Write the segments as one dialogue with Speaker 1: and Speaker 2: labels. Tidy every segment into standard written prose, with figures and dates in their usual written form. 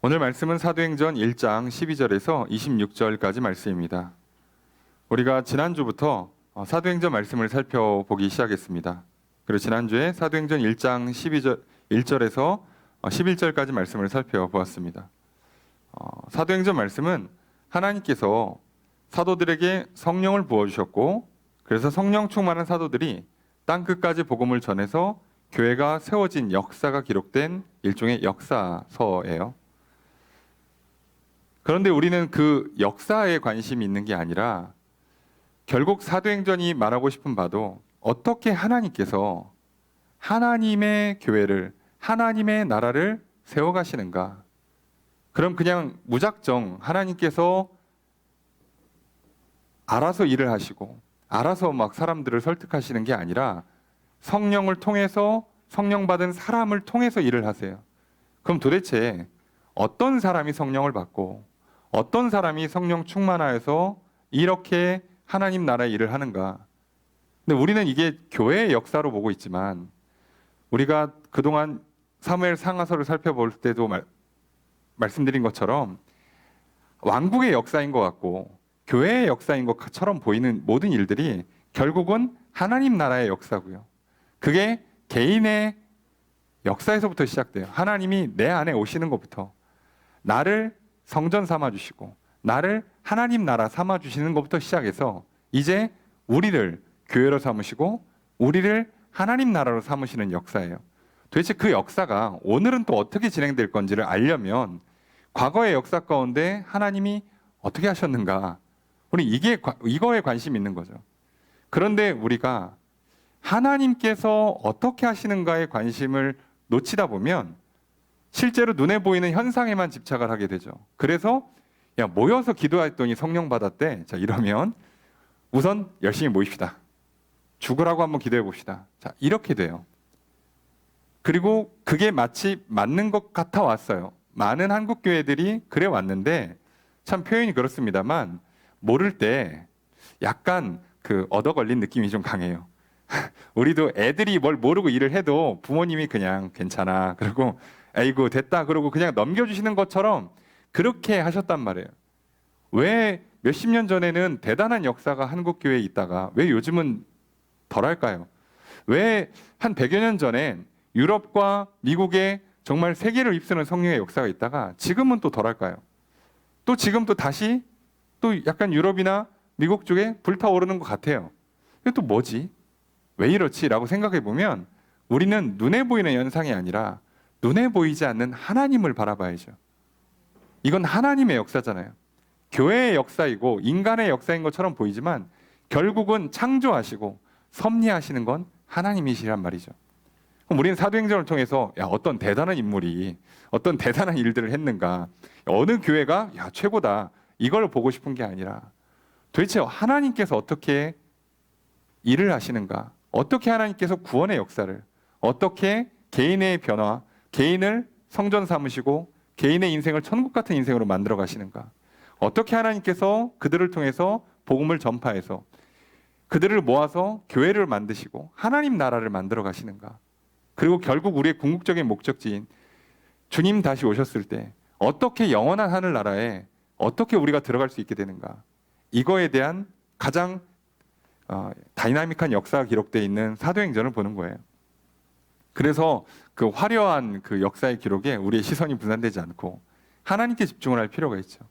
Speaker 1: 오늘 말씀은 사도행전 1장 12절에서 26절까지 말씀입니다. 우리가 지난주부터 사도행전 말씀을 살펴보기 시작했습니다. 그리고 지난주에 사도행전 1장 1절에서 11절까지 말씀을 살펴보았습니다. 사도행전 말씀은 하나님께서 사도들에게 성령을 부어주셨고, 그래서 성령 충만한 사도들이 땅끝까지 복음을 전해서 교회가 세워진 역사가 기록된 일종의 역사서예요. 그런데 우리는 그 역사에 관심이 있는 게 아니라 결국 사도행전이 말하고 싶은 바도 어떻게 하나님께서 하나님의 교회를, 하나님의 나라를 세워가시는가. 그럼 그냥 무작정 하나님께서 알아서 일을 하시고 알아서 막 사람들을 설득하시는 게 아니라 성령을 통해서, 성령 받은 사람을 통해서 일을 하세요. 그럼 도대체 어떤 사람이 성령을 받고 어떤 사람이 성령 충만하여서 이렇게 하나님 나라의 일을 하는가? 근데 우리는 이게 교회의 역사로 보고 있지만, 우리가 그동안 사무엘 상하서를 살펴볼 때도 말씀드린 것처럼 왕국의 역사인 것 같고 교회의 역사인 것처럼 보이는 모든 일들이 결국은 하나님 나라의 역사고요. 그게 개인의 역사에서부터 시작돼요. 하나님이 내 안에 오시는 것부터, 나를 성전 삼아주시고 나를 하나님 나라 삼아주시는 것부터 시작해서 이제 우리를 교회로 삼으시고 우리를 하나님 나라로 삼으시는 역사예요. 도대체 그 역사가 오늘은 또 어떻게 진행될 건지를 알려면 과거의 역사 가운데 하나님이 어떻게 하셨는가, 우리 이거에 관심이 있는 거죠. 그런데 우리가 하나님께서 어떻게 하시는가에 관심을 놓치다 보면 실제로 눈에 보이는 현상에만 집착을 하게 되죠. 그래서 모여서 기도했더니 성령 받았대. 자, 이러면 우선 열심히 모입시다. 죽으라고 한번 기도해 봅시다. 자, 이렇게 돼요. 그리고 그게 마치 맞는 것 같아 왔어요. 많은 한국 교회들이 그래 왔는데 참 표현이 그렇습니다만 모를 때 약간 그 얻어 걸린 느낌이 좀 강해요. 우리도 애들이 뭘 모르고 일을 해도 부모님이 그냥 괜찮아, 그리고 아이고 됐다 그러고 그냥 넘겨주시는 것처럼 그렇게 하셨단 말이에요. 왜 몇십 년 전에는 대단한 역사가 한국 교회에 있다가 왜 요즘은 덜할까요? 왜 한 100여 년 전엔 유럽과 미국에 정말 세계를 휩쓰는 성령의 역사가 있다가 지금은 또 덜할까요? 또 지금 또 다시 또 약간 유럽이나 미국 쪽에 불타오르는 것 같아요. 이게 또 뭐지? 왜 이렇지? 라고 생각해 보면 우리는 눈에 보이는 현상이 아니라 눈에 보이지 않는 하나님을 바라봐야죠. 이건 하나님의 역사잖아요. 교회의 역사이고 인간의 역사인 것처럼 보이지만 결국은 창조하시고 섭리하시는 건 하나님이시란 말이죠. 그럼 우리는 사도행전을 통해서 어떤 대단한 인물이 어떤 대단한 일들을 했는가, 어느 교회가 최고다, 이걸 보고 싶은 게 아니라 도대체 하나님께서 어떻게 일을 하시는가, 어떻게 하나님께서 구원의 역사를, 어떻게 개인의 변화, 개인을 성전 삼으시고 개인의 인생을 천국 같은 인생으로 만들어 가시는가, 어떻게 하나님께서 그들을 통해서 복음을 전파해서 그들을 모아서 교회를 만드시고 하나님 나라를 만들어 가시는가, 그리고 결국 우리의 궁극적인 목적지인 주님 다시 오셨을 때 어떻게 영원한 하늘나라에 어떻게 우리가 들어갈 수 있게 되는가, 이거에 대한 가장 다이나믹한 역사가 기록되어 있는 사도행전을 보는 거예요. 그래서 그 화려한 그 역사의 기록에 우리의 시선이 분산되지 않고 하나님께 집중을 할 필요가 있죠.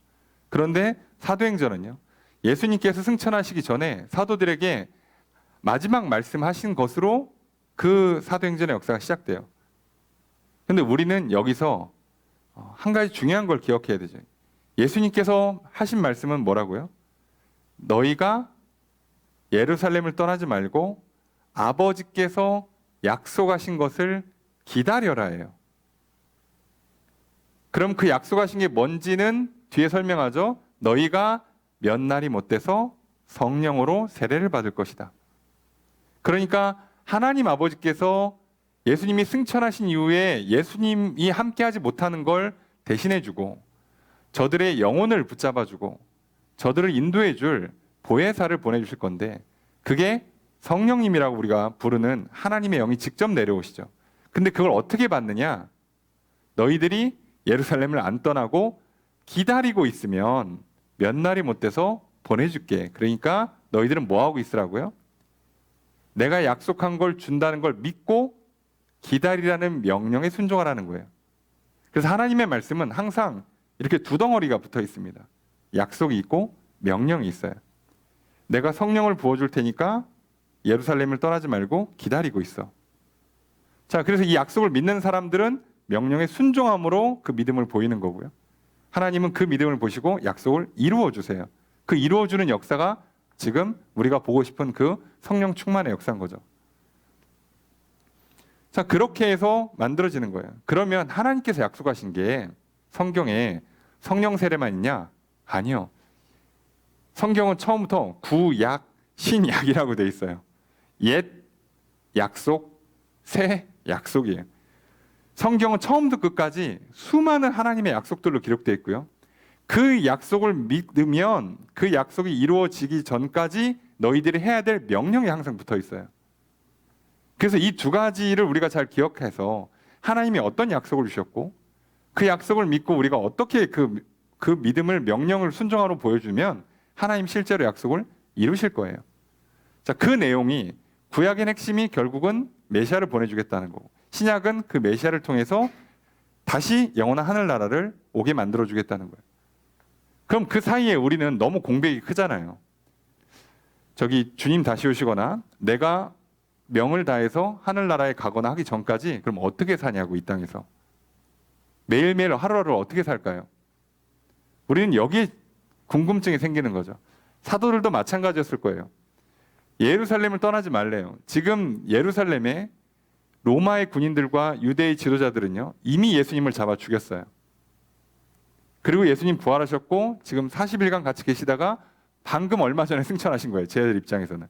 Speaker 1: 그런데 사도행전은요, 예수님께서 승천하시기 전에 사도들에게 마지막 말씀하신 것으로 그 사도행전의 역사가 시작돼요. 그런데 우리는 여기서 한 가지 중요한 걸 기억해야 되죠. 예수님께서 하신 말씀은 뭐라고요? 너희가 예루살렘을 떠나지 말고 아버지께서 약속하신 것을 기다려라예요. 그럼 그 약속하신 게 뭔지는 뒤에 설명하죠. 너희가 몇 날이 못 돼서 성령으로 세례를 받을 것이다. 그러니까 하나님 아버지께서 예수님이 승천하신 이후에 예수님이 함께하지 못하는 걸 대신해주고 저들의 영혼을 붙잡아주고 저들을 인도해줄 보혜사를 보내주실 건데, 그게 성령님이라고 우리가 부르는 하나님의 영이 직접 내려오시죠. 근데 그걸 어떻게 받느냐? 너희들이 예루살렘을 안 떠나고 기다리고 있으면 몇 날이 못 돼서 보내줄게. 그러니까 너희들은 뭐 하고 있으라고요? 내가 약속한 걸 준다는 걸 믿고 기다리라는 명령에 순종하라는 거예요. 그래서 하나님의 말씀은 항상 이렇게 두 덩어리가 붙어 있습니다. 약속이 있고 명령이 있어요. 내가 성령을 부어줄 테니까 예루살렘을 떠나지 말고 기다리고 있어. 자, 그래서 이 약속을 믿는 사람들은 명령에 순종함으로 그 믿음을 보이는 거고요. 하나님은 그 믿음을 보시고 약속을 이루어 주세요. 그 이루어 주는 역사가 지금 우리가 보고 싶은 그 성령 충만의 역사인 거죠. 자, 그렇게 해서 만들어지는 거예요. 그러면 하나님께서 약속하신 게 성경에 성령 세례만 있냐? 아니요. 성경은 처음부터 구약, 신약이라고 돼 있어요. 옛 약속, 새 약속이에요. 성경은 처음부터 끝까지 수많은 하나님의 약속들로 기록되어 있고요. 그 약속을 믿으면 그 약속이 이루어지기 전까지 너희들이 해야 될 명령이 항상 붙어 있어요. 그래서 이 두 가지를 우리가 잘 기억해서 하나님이 어떤 약속을 주셨고 그 약속을 믿고 우리가 어떻게 그 믿음을 명령을 순종하러 보여주면 하나님 실제로 약속을 이루실 거예요. 자, 그 내용이 구약의 핵심이 결국은 메시아를 보내주겠다는 거고 신약은 그 메시아를 통해서 다시 영원한 하늘나라를 오게 만들어주겠다는 거예요. 그럼 그 사이에 우리는 너무 공백이 크잖아요. 저기 주님 다시 오시거나 내가 명을 다해서 하늘나라에 가거나 하기 전까지 그럼 어떻게 사냐고 이 땅에서. 매일매일 하루하루 어떻게 살까요? 우리는 여기에 궁금증이 생기는 거죠. 사도들도 마찬가지였을 거예요. 예루살렘을 떠나지 말래요. 지금 예루살렘에 로마의 군인들과 유대의 지도자들은요 이미 예수님을 잡아 죽였어요. 그리고 예수님 부활하셨고 지금 40일간 같이 계시다가 방금 얼마 전에 승천하신 거예요. 쟤들 입장에서는.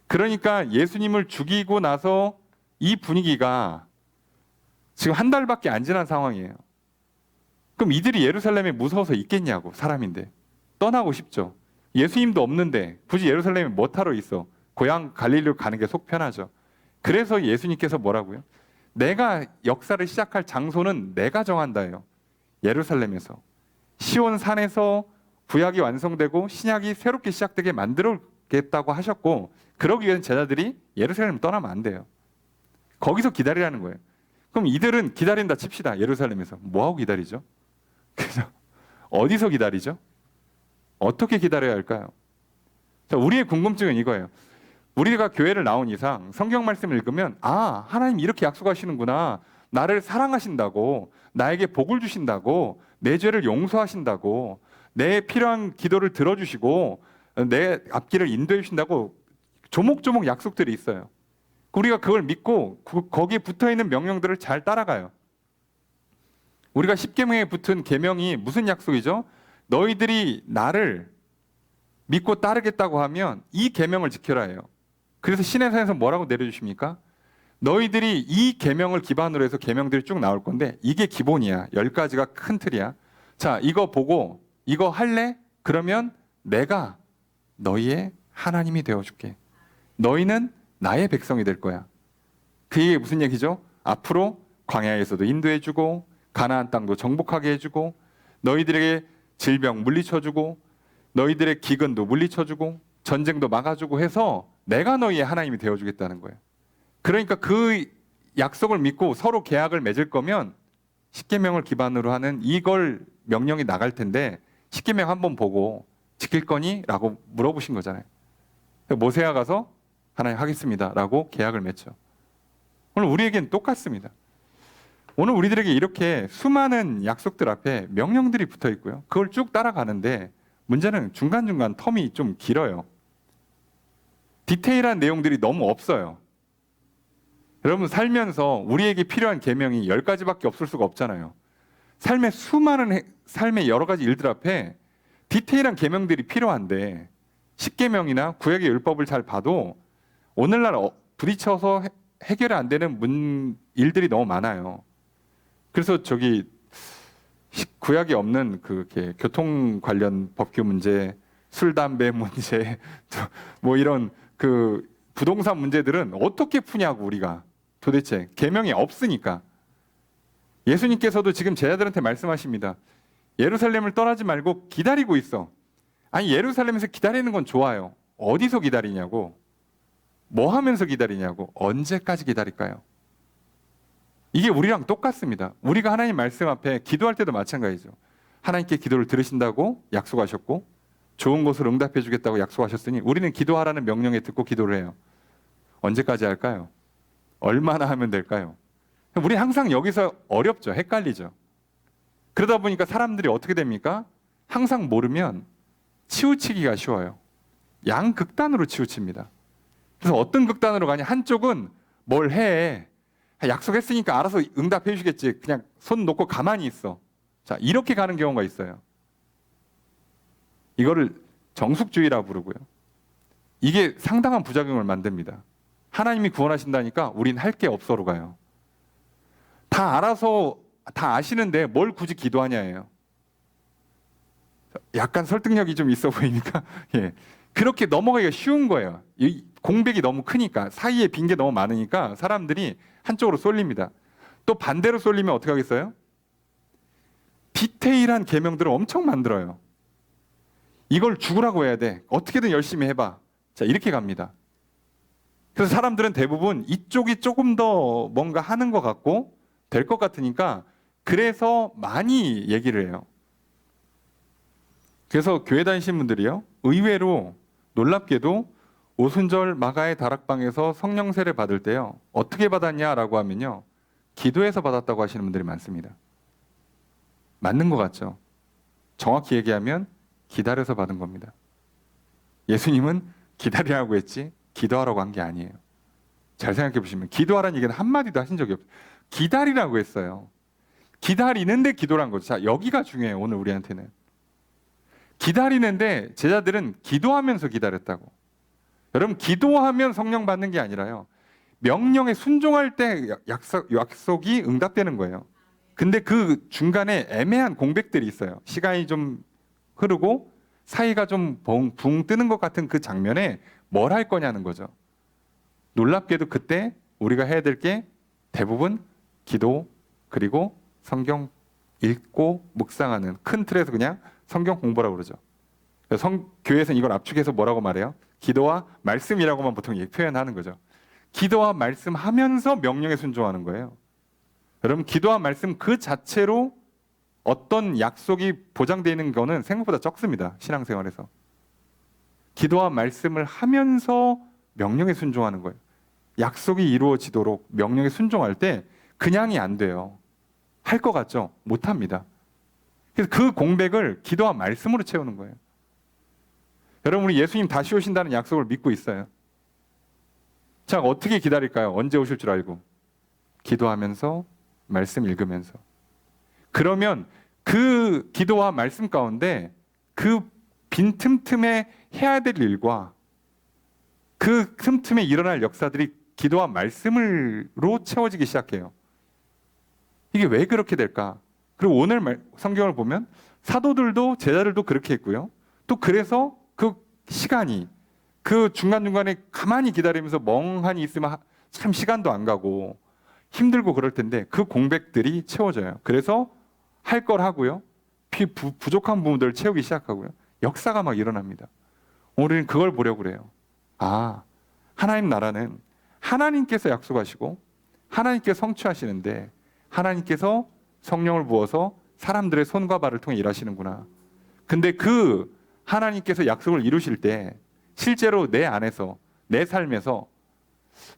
Speaker 1: 그러니까 예수님을 죽이고 나서 이 분위기가 지금 한 달밖에 안 지난 상황이에요. 그럼 이들이 예루살렘에 무서워서 있겠냐고. 사람인데 떠나고 싶죠. 예수님도 없는데 굳이 예루살렘에 뭐 타러 있어. 고향 갈릴리로 가는 게 속 편하죠. 그래서 예수님께서 뭐라고요? 내가 역사를 시작할 장소는 내가 정한다예요. 예루살렘에서 시온 산에서 구약이 완성되고 신약이 새롭게 시작되게 만들겠다고 하셨고 그러기 위해서 제자들이 예루살렘을 떠나면 안 돼요. 거기서 기다리라는 거예요. 그럼 이들은 기다린다 칩시다. 예루살렘에서 뭐하고 기다리죠? 그래서 어디서 기다리죠? 어떻게 기다려야 할까요? 자, 우리의 궁금증은 이거예요. 우리가 교회를 나온 이상 성경 말씀을 읽으면 아, 하나님 이렇게 약속하시는구나. 나를 사랑하신다고, 나에게 복을 주신다고, 내 죄를 용서하신다고, 내 필요한 기도를 들어주시고 내 앞길을 인도해 주신다고 조목조목 약속들이 있어요. 우리가 그걸 믿고 거기에 붙어있는 명령들을 잘 따라가요. 우리가 십계명에 붙은 계명이 무슨 약속이죠? 너희들이 나를 믿고 따르겠다고 하면 이 계명을 지켜라 해요. 그래서 시내산에서 뭐라고 내려주십니까? 너희들이 이 계명을 기반으로 해서 계명들이 쭉 나올 건데 이게 기본이야. 10가지가 큰 틀이야. 자, 이거 보고 이거 할래? 그러면 내가 너희의 하나님이 되어줄게. 너희는 나의 백성이 될 거야. 그게 무슨 얘기죠? 앞으로 광야에서도 인도해주고 가나안 땅도 정복하게 해주고 너희들에게 질병 물리쳐주고 너희들의 기근도 물리쳐주고 전쟁도 막아주고 해서 내가 너희의 하나님이 되어주겠다는 거예요. 그러니까 그 약속을 믿고 서로 계약을 맺을 거면 십계명을 기반으로 하는 이걸 명령이 나갈 텐데 십계명 한번 보고 지킬 거니? 라고 물어보신 거잖아요. 모세가 가서 하나님 하겠습니다 라고 계약을 맺죠. 오늘 우리에겐 똑같습니다. 오늘 우리들에게 이렇게 수많은 약속들 앞에 명령들이 붙어 있고요. 그걸 쭉 따라가는데 문제는 중간중간 텀이 좀 길어요. 디테일한 내용들이 너무 없어요. 여러분 살면서 우리에게 필요한 계명이 10가지밖에 없을 수가 없잖아요. 삶의 수많은 삶의 여러 가지 일들 앞에 디테일한 계명들이 필요한데 십계명이나 구약의 율법을 잘 봐도 오늘날 부딪혀서 해결이 안 되는 일들이 너무 많아요. 그래서 저기 구약이 없는 그렇게 교통 관련 법규 문제, 술 담배 문제, 뭐 이런 그 부동산 문제들은 어떻게 푸냐고 우리가 도대체 계명이 없으니까 예수님께서도 지금 제자들한테 말씀하십니다. 예루살렘을 떠나지 말고 기다리고 있어. 아니, 예루살렘에서 기다리는 건 좋아요. 어디서 기다리냐고. 뭐 하면서 기다리냐고. 언제까지 기다릴까요? 이게 우리랑 똑같습니다. 우리가 하나님 말씀 앞에 기도할 때도 마찬가지죠. 하나님께 기도를 들으신다고 약속하셨고 좋은 것으로 응답해 주겠다고 약속하셨으니 우리는 기도하라는 명령에 듣고 기도를 해요. 언제까지 할까요? 얼마나 하면 될까요? 우리 항상 여기서 어렵죠. 헷갈리죠. 그러다 보니까 사람들이 어떻게 됩니까? 항상 모르면 치우치기가 쉬워요. 양극단으로 치우칩니다. 그래서 어떤 극단으로 가냐? 한쪽은 뭘 해. 약속했으니까 알아서 응답해 주겠지. 그냥 손 놓고 가만히 있어. 자, 이렇게 가는 경우가 있어요. 이거를 정숙주의라고 부르고요. 이게 상당한 부작용을 만듭니다. 하나님이 구원하신다니까 우린 할 게 없어로 가요. 다 알아서 다 아시는데 뭘 굳이 기도하냐예요. 약간 설득력이 좀 있어 보이니까 예. 그렇게 넘어가기가 쉬운 거예요. 이 공백이 너무 크니까 사이에 빈 게 너무 많으니까 사람들이 한쪽으로 쏠립니다. 또 반대로 쏠리면 어떻게 하겠어요? 디테일한 계명들을 엄청 만들어요. 이걸 죽으라고 해야 돼. 어떻게든 열심히 해봐. 자, 이렇게 갑니다. 그래서 사람들은 대부분 이쪽이 조금 더 뭔가 하는 것 같고 될 것 같으니까 그래서 많이 얘기를 해요. 그래서 교회 다니신 분들이요. 의외로 놀랍게도 오순절 마가의 다락방에서 성령 세례 받을 때요. 어떻게 받았냐라고 하면요. 기도해서 받았다고 하시는 분들이 많습니다. 맞는 것 같죠? 정확히 얘기하면 기다려서 받은 겁니다. 예수님은 기다리라고 했지 기도하라고 한 게 아니에요. 잘 생각해 보시면 기도하라는 얘기는 한마디도 하신 적이 없어요. 기다리라고 했어요. 기다리는데 기도란 거죠. 자, 여기가 중요해요. 오늘 우리한테는. 기다리는데 제자들은 기도하면서 기다렸다고. 여러분, 기도하면 성령 받는 게 아니라요. 명령에 순종할 때 약속이 응답되는 거예요. 근데 그 중간에 애매한 공백들이 있어요. 시간이 좀 흐르고 사이가 좀 붕 뜨는 것 같은 그 장면에 뭘 할 거냐는 거죠. 놀랍게도 그때 우리가 해야 될 게 대부분 기도 그리고 성경 읽고 묵상하는 큰 틀에서 그냥 성경 공부라고 그러죠. 교회에서는 이걸 압축해서 뭐라고 말해요? 기도와 말씀이라고만 보통 표현하는 거죠. 기도와 말씀하면서 명령에 순종하는 거예요. 여러분, 기도와 말씀 그 자체로 어떤 약속이 보장되어 있는 거는 생각보다 적습니다. 신앙생활에서. 기도와 말씀을 하면서 명령에 순종하는 거예요. 약속이 이루어지도록 명령에 순종할 때 그냥이 안 돼요. 할 것 같죠? 못합니다. 그래서 그 공백을 기도와 말씀으로 채우는 거예요. 여러분, 우리 예수님 다시 오신다는 약속을 믿고 있어요. 자, 어떻게 기다릴까요? 언제 오실 줄 알고? 기도하면서 말씀 읽으면서. 그러면 그 기도와 말씀 가운데 그 빈 틈틈에 해야 될 일과 그 틈틈에 일어날 역사들이 기도와 말씀으로 채워지기 시작해요. 이게 왜 그렇게 될까? 그리고 오늘 성경을 보면 사도들도 제자들도 그렇게 했고요. 또 그래서 그 시간이 그 중간중간에 가만히 기다리면서 멍하니 있으면 참 시간도 안 가고 힘들고 그럴 텐데 그 공백들이 채워져요. 그래서 할 걸 하고요. 부족한 부분들을 채우기 시작하고요. 역사가 막 일어납니다. 우리는 그걸 보려고 그래요. 아, 하나님 나라는 하나님께서 약속하시고 하나님께서 성취하시는데 하나님께서 성령을 부어서 사람들의 손과 발을 통해 일하시는구나. 근데 그 하나님께서 약속을 이루실 때 실제로 내 안에서 내 삶에서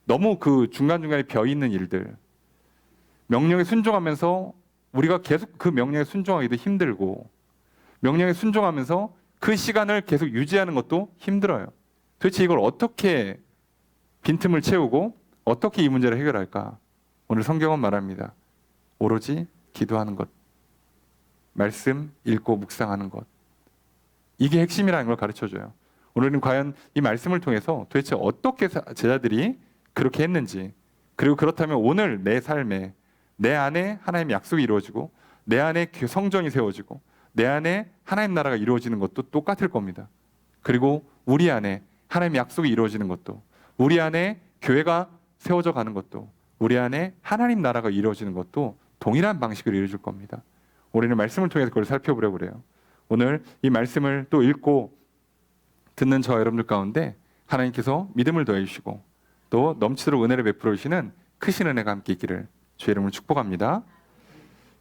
Speaker 1: 너무 그 중간중간에 벼 있는 일들, 명령에 순종하면서 우리가 계속 그 명령에 순종하기도 힘들고 명령에 순종하면서 그 시간을 계속 유지하는 것도 힘들어요. 도대체 이걸 어떻게 빈틈을 채우고 어떻게 이 문제를 해결할까? 오늘 성경은 말합니다. 오로지 기도하는 것, 말씀 읽고 묵상하는 것. 이게 핵심이라는 걸 가르쳐줘요. 오늘은 과연 이 말씀을 통해서 도대체 어떻게 제자들이 그렇게 했는지, 그리고 그렇다면 오늘 내 삶에 내 안에 하나님의 약속이 이루어지고 내 안에 성전이 세워지고 내 안에 하나님 나라가 이루어지는 것도 똑같을 겁니다. 그리고 우리 안에 하나님의 약속이 이루어지는 것도, 우리 안에 교회가 세워져 가는 것도, 우리 안에 하나님 나라가 이루어지는 것도 동일한 방식으로 이루어질 겁니다. 우리는 말씀을 통해서 그걸 살펴보려고 그래요. 오늘 이 말씀을 또 읽고 듣는 저 여러분들 가운데 하나님께서 믿음을 더해 주시고 또 넘치도록 은혜를 베풀어 주시는 크신 은혜가 함께 있기를 주의 이름으로 축복합니다.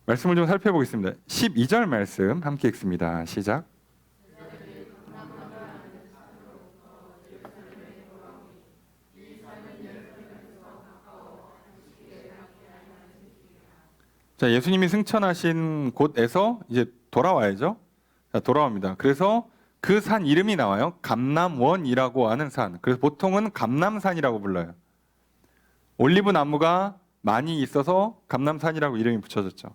Speaker 1: 말씀을 좀 살펴보겠습니다. 12절 말씀 함께 읽습니다. 시작. 자, 예수님이 승천하신 곳에서 이제 돌아와야죠. 자, 돌아옵니다. 그래서 그 산 이름이 나와요. 감람원이라고 하는 산. 그래서 보통은 감람산이라고 불러요. 올리브 나무가 많이 있어서 감람산이라고 이름이 붙여졌죠.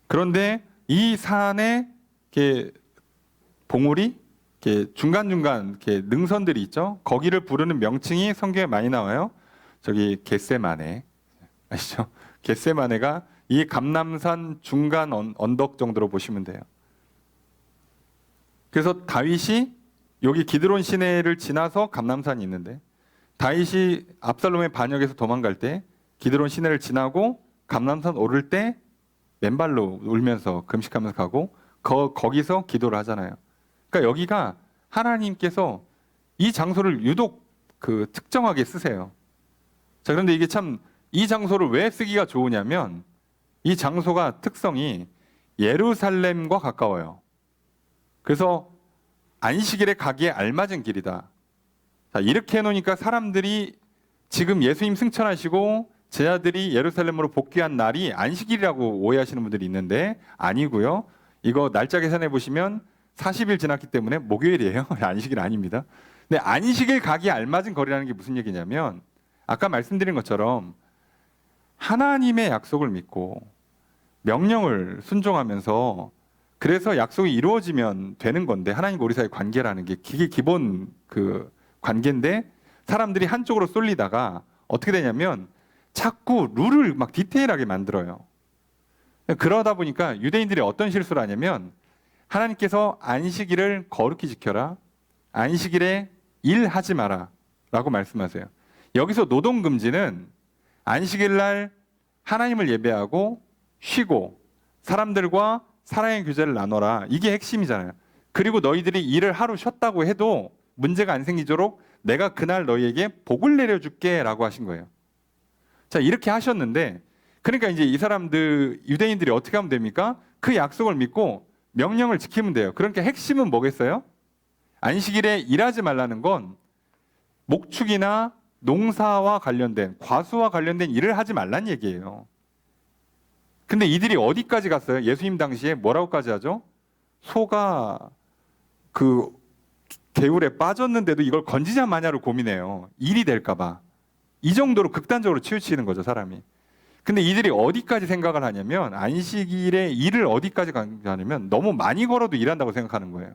Speaker 1: 그런데 이 산에 이렇게 봉우리, 이렇게 중간중간 이렇게 능선들이 있죠. 거기를 부르는 명칭이 성경에 많이 나와요. 저기 겟세마네 아시죠? 겟세마네가 이 감람산 중간 언덕 정도로 보시면 돼요. 그래서 다윗이 여기 기드론 시내를 지나서 감람산이 있는데 다윗이 압살롬의 반역에서 도망갈 때 기드론 시내를 지나고 감람산 오를 때 맨발로 울면서 금식하면서 가고 거기서 기도를 하잖아요. 그러니까 여기가 하나님께서 이 장소를 유독 그 특정하게 쓰세요. 자, 그런데 이게 참 이 장소를 왜 쓰기가 좋으냐면 이 장소가 특성이 예루살렘과 가까워요. 그래서 안식일에 가기에 알맞은 길이다. 자, 이렇게 해놓으니까 사람들이 지금 예수님 승천하시고 제자들이 예루살렘으로 복귀한 날이 안식일이라고 오해하시는 분들이 있는데 아니고요. 이거 날짜 계산해 보시면 40일 지났기 때문에 목요일이에요. 안식일 아닙니다. 근데 안식일 가기에 알맞은 거리라는 게 무슨 얘기냐면 아까 말씀드린 것처럼 하나님의 약속을 믿고 명령을 순종하면서 그래서 약속이 이루어지면 되는 건데 하나님과 우리 사이의 관계라는 게 그게 기본 그 관계인데 사람들이 한쪽으로 쏠리다가 어떻게 되냐면 자꾸 룰을 막 디테일하게 만들어요. 그러다 보니까 유대인들이 어떤 실수를 하냐면 하나님께서 안식일을 거룩히 지켜라. 안식일에 일하지 마라 라고 말씀하세요. 여기서 노동금지는 안식일 날 하나님을 예배하고 쉬고 사람들과 사랑의 교제를 나눠라. 이게 핵심이잖아요. 그리고 너희들이 일을 하루 쉬었다고 해도 문제가 안 생기도록 내가 그날 너희에게 복을 내려줄게 라고 하신 거예요. 자, 이렇게 하셨는데 그러니까 이제 이 사람들 유대인들이 어떻게 하면 됩니까? 그 약속을 믿고 명령을 지키면 돼요. 그러니까 핵심은 뭐겠어요? 안식일에 일하지 말라는 건 목축이나 농사와 관련된 과수와 관련된 일을 하지 말란 얘기예요. 근데 이들이 어디까지 갔어요? 예수님 당시에 뭐라고까지 하죠? 소가 그 개울에 빠졌는데도 이걸 건지자 마냐로 고민해요. 일이 될까 봐. 이 정도로 극단적으로 치우치는 거죠, 사람이. 근데 이들이 어디까지 생각을 하냐면 안식일에 일을 어디까지 가냐면 너무 많이 걸어도 일한다고 생각하는 거예요.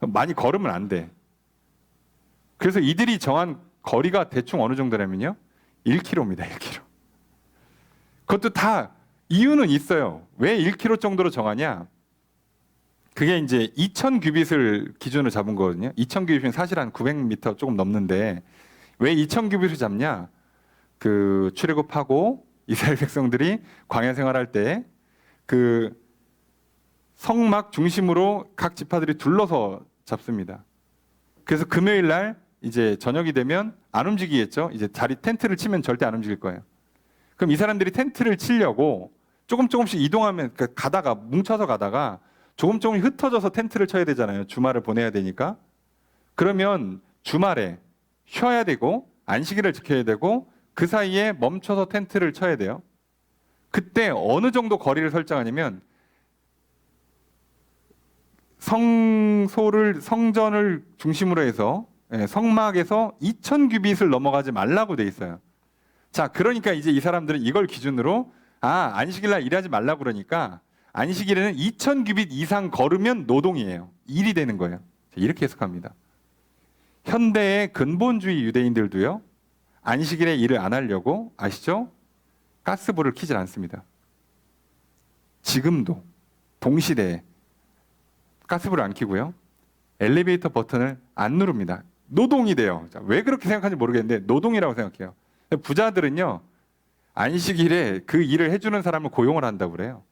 Speaker 1: 많이 걸으면 안 돼. 그래서 이들이 정한 거리가 대충 어느 정도냐면요. 1km입니다. 1km. 그것도 다 이유는 있어요. 왜 1km 정도로 정하냐? 그게 이제 2000규빗을 기준으로 잡은 거거든요. 2000규빗은 사실 한 900m 조금 넘는데 왜 2000규빗을 잡냐? 그 출애굽하고 이스라엘 백성들이 광야 생활할 때 그 성막 중심으로 각 지파들이 둘러서 잡습니다. 그래서 금요일 날 이제 저녁이 되면 안 움직이겠죠. 이제 자리 텐트를 치면 절대 안 움직일 거예요. 그럼 이 사람들이 텐트를 치려고 조금씩 이동하면 가다가 뭉쳐서 가다가 조금씩 흩어져서 텐트를 쳐야 되잖아요. 주말을 보내야 되니까. 그러면 주말에 쉬어야 되고 안식일을 지켜야 되고 그 사이에 멈춰서 텐트를 쳐야 돼요. 그때 어느 정도 거리를 설정하냐면 성전을 중심으로 해서 성막에서 2000규빗을 넘어가지 말라고 돼 있어요. 자, 그러니까 이제 이 사람들은 이걸 기준으로 안식일날 일하지 말라고 그러니까 안식일에는 2000규빗 이상 걸으면 노동이에요. 일이 되는 거예요. 이렇게 해석합니다. 현대의 근본주의 유대인들도요. 안식일에 일을 안 하려고 아시죠? 가스불을 켜질 않습니다. 지금도 동시대에 가스불을 안 켜고요. 엘리베이터 버튼을 안 누릅니다. 노동이 돼요. 자, 왜 그렇게 생각하는지 모르겠는데 노동이라고 생각해요. 부자들은요. 안식일에 그 일을 해주는 사람을 고용을 한다고 그래요.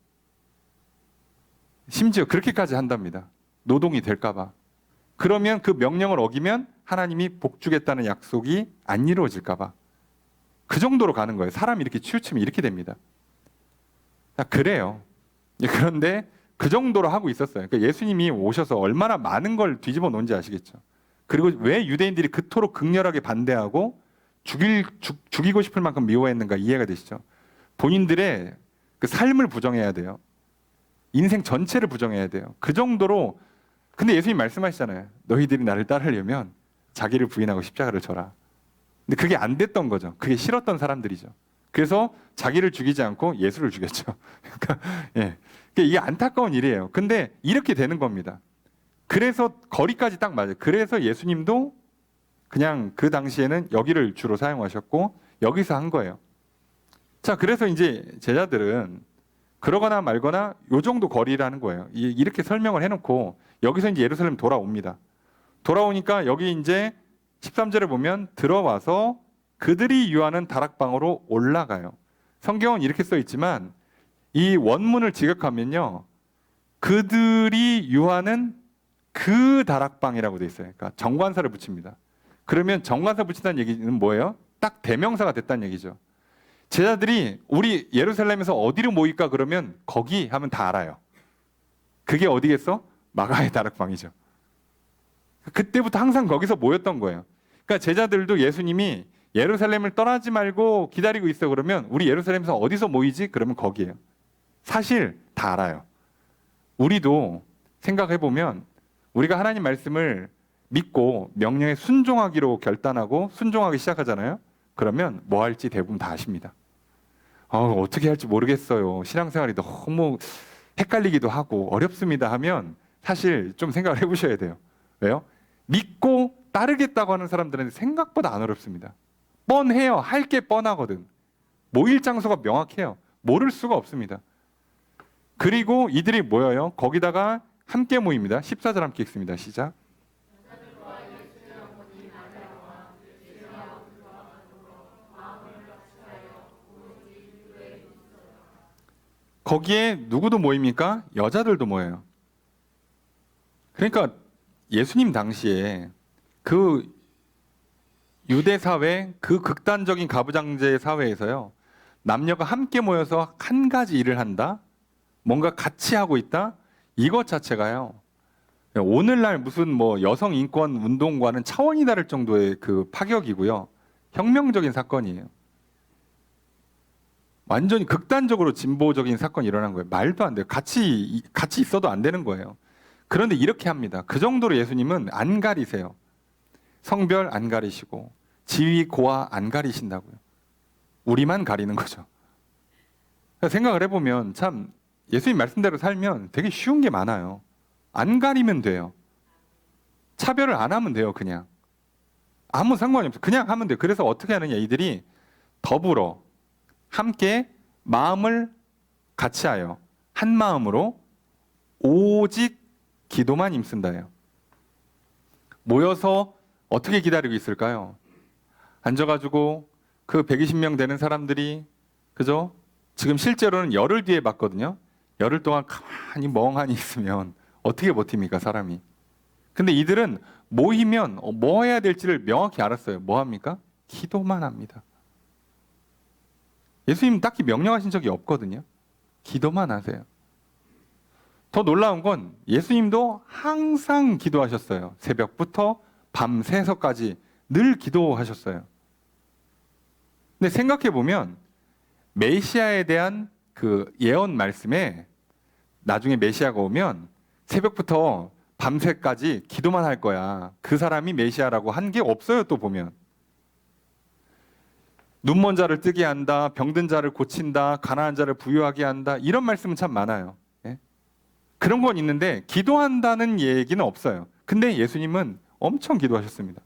Speaker 1: 심지어 그렇게까지 한답니다. 노동이 될까봐. 그러면 그 명령을 어기면 하나님이 복 주겠다는 약속이 안 이루어질까봐. 그 정도로 가는 거예요. 사람이 이렇게 치우치면 이렇게 됩니다. 그래요. 그런데 그 정도로 하고 있었어요. 그러니까 예수님이 오셔서 얼마나 많은 걸 뒤집어 놓은지 아시겠죠. 그리고 왜 유대인들이 그토록 극렬하게 반대하고 죽이고 싶을 만큼 미워했는가 이해가 되시죠? 본인들의 그 삶을 부정해야 돼요. 인생 전체를 부정해야 돼요. 그 정도로. 근데 예수님 말씀하시잖아요. 너희들이 나를 따르려면 자기를 부인하고 십자가를 져라. 근데 그게 안 됐던 거죠. 그게 싫었던 사람들이죠. 그래서 자기를 죽이지 않고 예수를 죽였죠. 그러니까 예. 이게 안타까운 일이에요. 근데 이렇게 되는 겁니다. 그래서 거리까지 딱 맞아요. 그래서 예수님도 그냥 그 당시에는 여기를 주로 사용하셨고 여기서 한 거예요. 자, 그래서 이제 제자들은 그러거나 말거나 요 정도 거리라는 거예요. 이렇게 설명을 해놓고 여기서 이제 예루살렘 돌아옵니다. 돌아오니까 여기 이제 13절에 보면 들어와서 그들이 유하는 다락방으로 올라가요. 성경은 이렇게 써 있지만 이 원문을 직역하면요. 그들이 유하는 그 다락방이라고 돼 있어요. 그러니까 정관사를 붙입니다. 그러면 정관사 붙인다는 얘기는 뭐예요? 딱 대명사가 됐다는 얘기죠. 제자들이 우리 예루살렘에서 어디로 모일까 그러면 거기 하면 다 알아요. 그게 어디겠어? 마가의 다락방이죠. 그때부터 항상 거기서 모였던 거예요. 그러니까 제자들도 예수님이 예루살렘을 떠나지 말고 기다리고 있어 그러면 우리 예루살렘에서 어디서 모이지? 그러면 거기예요. 사실 다 알아요. 우리도 생각해 보면 우리가 하나님 말씀을 믿고 명령에 순종하기로 결단하고 순종하기 시작하잖아요. 그러면 뭐 할지 대부분 다 아십니다. 어떻게 할지 모르겠어요. 신앙생활이 너무 헷갈리기도 하고 어렵습니다 하면 사실 좀 생각을 해보셔야 돼요. 왜요? 믿고 따르겠다고 하는 사람들은 생각보다 안 어렵습니다. 뻔해요. 할 게 뻔하거든. 모일 장소가 명확해요. 모를 수가 없습니다. 그리고 이들이 모여요. 거기다가 함께 모입니다. 14절 함께 읽습니다. 시작. 거기에 누구도 모입니까? 여자들도 모여요. 그러니까 예수님 당시에 그 유대 사회, 그 극단적인 가부장제 사회에서요. 남녀가 함께 모여서 한 가지 일을 한다? 뭔가 같이 하고 있다? 이것 자체가요. 오늘날 무슨 뭐 여성 인권 운동과는 차원이 다를 정도의 그 파격이고요. 혁명적인 사건이에요. 완전히 극단적으로 진보적인 사건이 일어난 거예요. 말도 안 돼요. 같이 있어도 안 되는 거예요. 그런데 이렇게 합니다. 그 정도로 예수님은 안 가리세요. 성별 안 가리시고 지위 고하 안 가리신다고요. 우리만 가리는 거죠. 생각을 해보면 참 예수님 말씀대로 살면 되게 쉬운 게 많아요. 안 가리면 돼요. 차별을 안 하면 돼요. 그냥 아무 상관이 없어요. 그냥 하면 돼요. 그래서 어떻게 하느냐, 이들이 더불어 함께 마음을 같이 하여 한 마음으로 오직 기도만 힘쓴다예요. 모여서 어떻게 기다리고 있을까요? 앉아가지고 그 120명 되는 사람들이, 그죠? 지금 실제로는 열흘 뒤에 봤거든요. 열흘 동안 가만히 멍하니 있으면 어떻게 버팁니까, 사람이? 근데 이들은 모이면 뭐 해야 될지를 명확히 알았어요. 뭐 합니까? 기도만 합니다. 예수님 딱히 명령하신 적이 없거든요. 기도만 하세요. 더 놀라운 건 예수님도 항상 기도하셨어요. 새벽부터 밤 새서까지 늘 기도하셨어요. 근데 생각해 보면 메시아에 대한 그 예언 말씀에 나중에 메시아가 오면 새벽부터 밤새까지 기도만 할 거야. 그 사람이 메시아라고 한 게 없어요. 또 보면 눈먼 자를 뜨게 한다, 병든 자를 고친다, 가난한 자를 부유하게 한다, 이런 말씀은 참 많아요. 예? 그런 건 있는데 기도한다는 얘기는 없어요. 근데 예수님은 엄청 기도하셨습니다.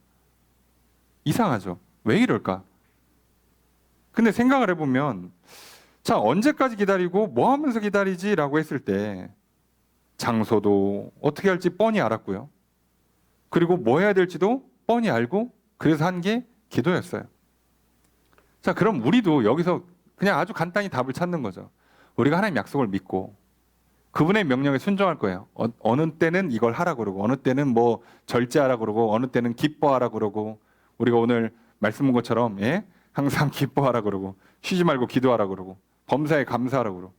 Speaker 1: 이상하죠? 왜 이럴까? 근데 생각을 해보면, 자, 언제까지 기다리고 뭐 하면서 기다리지라고 했을 때 장소도 어떻게 할지 뻔히 알았고요. 그리고 뭐 해야 될지도 뻔히 알고, 그래서 한 게 기도였어요. 자, 그럼 우리도 여기서 그냥 아주 간단히 답을 찾는 거죠. 우리가 하나님 약속을 믿고 그분의 명령에 순종할 거예요. 어느 때는 이걸 하라 그러고 어느 때는 뭐 절제하라 그러고 어느 때는 기뻐하라 그러고 우리가 오늘 말씀 본 것처럼 예? 항상 기뻐하라 그러고 쉬지 말고 기도하라 그러고 범사에 감사하라 그러고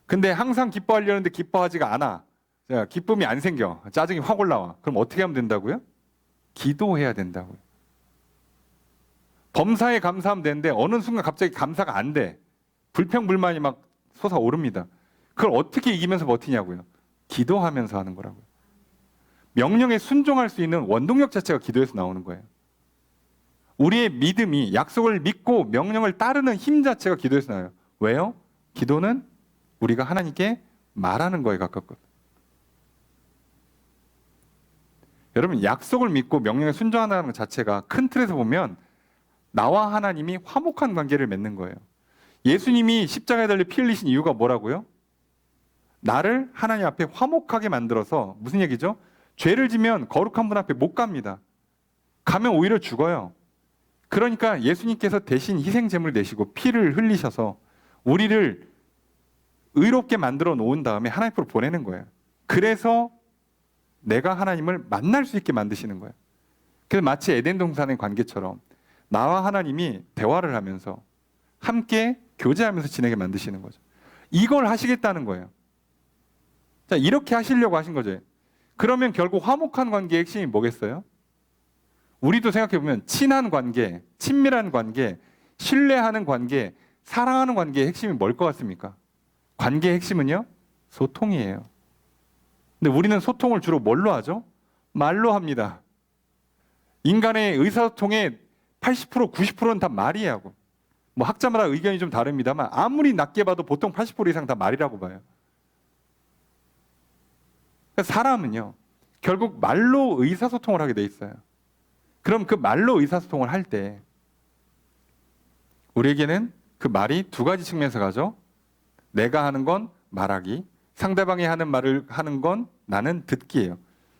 Speaker 1: 근데 항상 기뻐하려는데 기뻐하지가 않아. 자, 기쁨이 안 생겨. 짜증이 확 올라와. 그럼 어떻게 하면 된다고요? 기도해야 된다고요. 범사에 감사하면 되는데 어느 순간 갑자기 감사가 안 돼. 불평불만이 막 솟아오릅니다. 그걸 어떻게 이기면서 버티냐고요. 기도하면서 하는 거라고요. 명령에 순종할 수 있는 원동력 자체가 기도에서 나오는 거예요. 우리의 믿음이 약속을 믿고 명령을 따르는 힘 자체가 기도에서 나와요. 왜요? 기도는 우리가 하나님께 말하는 거에 가깝거든요. 여러분 약속을 믿고 명령에 순종한다는 것 자체가 큰 틀에서 보면 나와 하나님이 화목한 관계를 맺는 거예요. 예수님이 십자가에 달려 피 흘리신 이유가 뭐라고요? 나를 하나님 앞에 화목하게 만들어서 무슨 얘기죠? 죄를 지면 거룩한 분 앞에 못 갑니다. 가면 오히려 죽어요. 그러니까 예수님께서 대신 희생제물 내시고 피를 흘리셔서 우리를 의롭게 만들어 놓은 다음에 하나님 앞으로 보내는 거예요. 그래서 내가 하나님을 만날 수 있게 만드시는 거예요. 그래서 마치 에덴 동산의 관계처럼 나와 하나님이 대화를 하면서 함께 교제하면서 지내게 만드시는 거죠. 이걸 하시겠다는 거예요. 자, 이렇게 하시려고 하신 거죠. 그러면 결국 화목한 관계의 핵심이 뭐겠어요? 우리도 생각해 보면 친한 관계, 친밀한 관계, 신뢰하는 관계, 사랑하는 관계의 핵심이 뭘 것 같습니까? 관계의 핵심은요? 소통이에요. 근데 우리는 소통을 주로 뭘로 하죠? 말로 합니다. 인간의 의사소통의 80%, 90%는 다 말이에요. 뭐 학자마다 의견이 좀 다릅니다만 아무리 낮게 봐도 보통 80% 이상 다 말이라고 봐요. 사람은요, 결국 말로 의사소통을 하게 돼 있어요. 그럼 그 말로 의사소통을 할 때 우리에게는 그 말이 두 가지 측면에서 가죠. 내가 하는 건 말하기, 상대방이 하는 말을 하는 건 나는 듣기예요.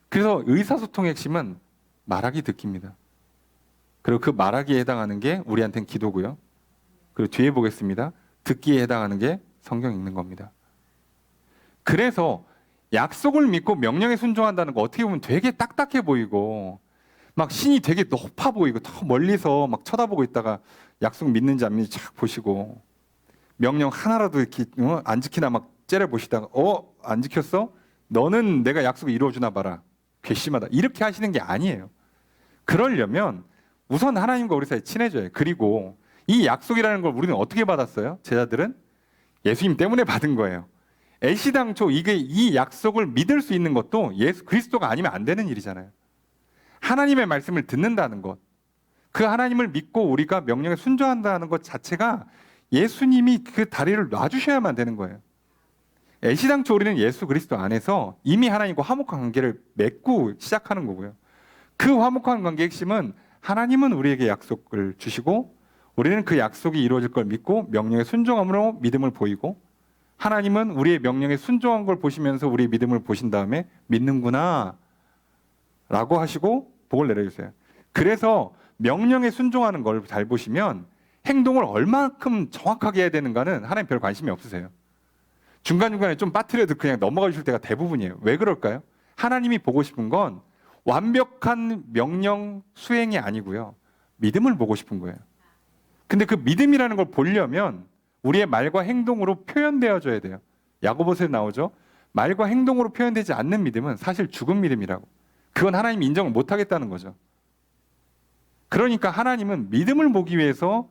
Speaker 1: 그래서 의사소통의 핵심은 말하기 듣기입니다. 그리고 그 말하기에 해당하는 게 우리한테는 기도고요. 그리고 뒤에 보겠습니다. 듣기에 해당하는 게 성경 읽는 겁니다. 그래서 약속을 믿고 명령에 순종한다는 거 어떻게 보면 되게 딱딱해 보이고 막 신이 되게 높아 보이고 더 멀리서 막 쳐다보고 있다가 약속 믿는지 안 믿는지 착 보시고 명령 하나라도 이렇게 안 지키나 막 째려보시다가 안 지켰어? 너는 내가 약속을 이루어주나 봐라. 괘씸하다. 이렇게 하시는 게 아니에요. 그러려면 우선 하나님과 우리 사이에 친해져요. 그리고 이 약속이라는 걸 우리는 어떻게 받았어요? 제자들은 예수님 때문에 받은 거예요. 애시당초 이 약속을 믿을 수 있는 것도 예수 그리스도가 아니면 안 되는 일이잖아요. 하나님의 말씀을 듣는다는 것, 그 하나님을 믿고 우리가 명령에 순종한다는 것 자체가 예수님이 그 다리를 놔주셔야만 되는 거예요. 애시당초 우리는 예수 그리스도 안에서 이미 하나님과 화목한 관계를 맺고 시작하는 거고요. 그 화목한 관계의 핵심은 하나님은 우리에게 약속을 주시고 우리는 그 약속이 이루어질 걸 믿고 명령에 순종함으로 믿음을 보이고 하나님은 우리의 명령에 순종한 걸 보시면서 우리의 믿음을 보신 다음에 믿는구나 라고 하시고 복을 내려주세요. 그래서 명령에 순종하는 걸 잘 보시면 행동을 얼마큼 정확하게 해야 되는가는 하나님 별 관심이 없으세요. 중간중간에 좀 빠뜨려도 그냥 넘어가 주실 때가 대부분이에요. 왜 그럴까요? 하나님이 보고 싶은 건 완벽한 명령 수행이 아니고요. 믿음을 보고 싶은 거예요. 근데 그 믿음이라는 걸 보려면 우리의 말과 행동으로 표현되어져야 돼요. 야고보서에 나오죠. 말과 행동으로 표현되지 않는 믿음은 사실 죽은 믿음이라고. 그건 하나님이 인정을 못 하겠다는 거죠. 그러니까 하나님은 믿음을 보기 위해서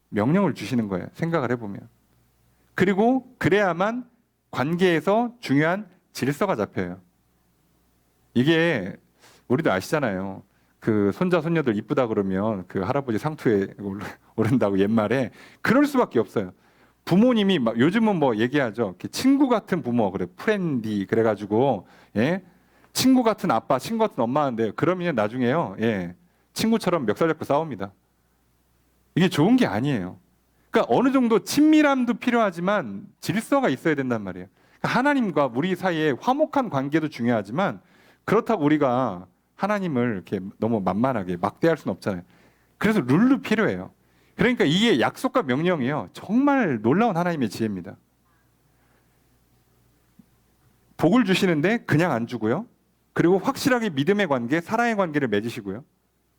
Speaker 1: 명령을 주시는 거예요. 생각을 해보면. 그리고 그래야만 관계에서 중요한 질서가 잡혀요. 이게 우리도 아시잖아요. 그 손자 손녀들 이쁘다 그러면 그 할아버지 상투에 오른다고 옛말에 그럴 수밖에 없어요. 부모님이 막 요즘은 뭐 얘기하죠. 친구 같은 부모 그래 프렌디 그래가지고 예 친구 같은 아빠, 친구 같은 엄마인데 그러면 나중에요 친구처럼 멱살 잡고 싸웁니다. 이게 좋은 게 아니에요. 그러니까 어느 정도 친밀함도 필요하지만 질서가 있어야 된단 말이에요. 그러니까 하나님과 우리 사이에 화목한 관계도 중요하지만 그렇다고 우리가 하나님을 이렇게 너무 만만하게 막대할 수는 없잖아요. 그래서 룰도 필요해요. 그러니까 이게 약속과 명령이요. 정말 놀라운 하나님의 지혜입니다. 복을 주시는데 그냥 안 주고요. 그리고 확실하게 믿음의 관계, 사랑의 관계를 맺으시고요.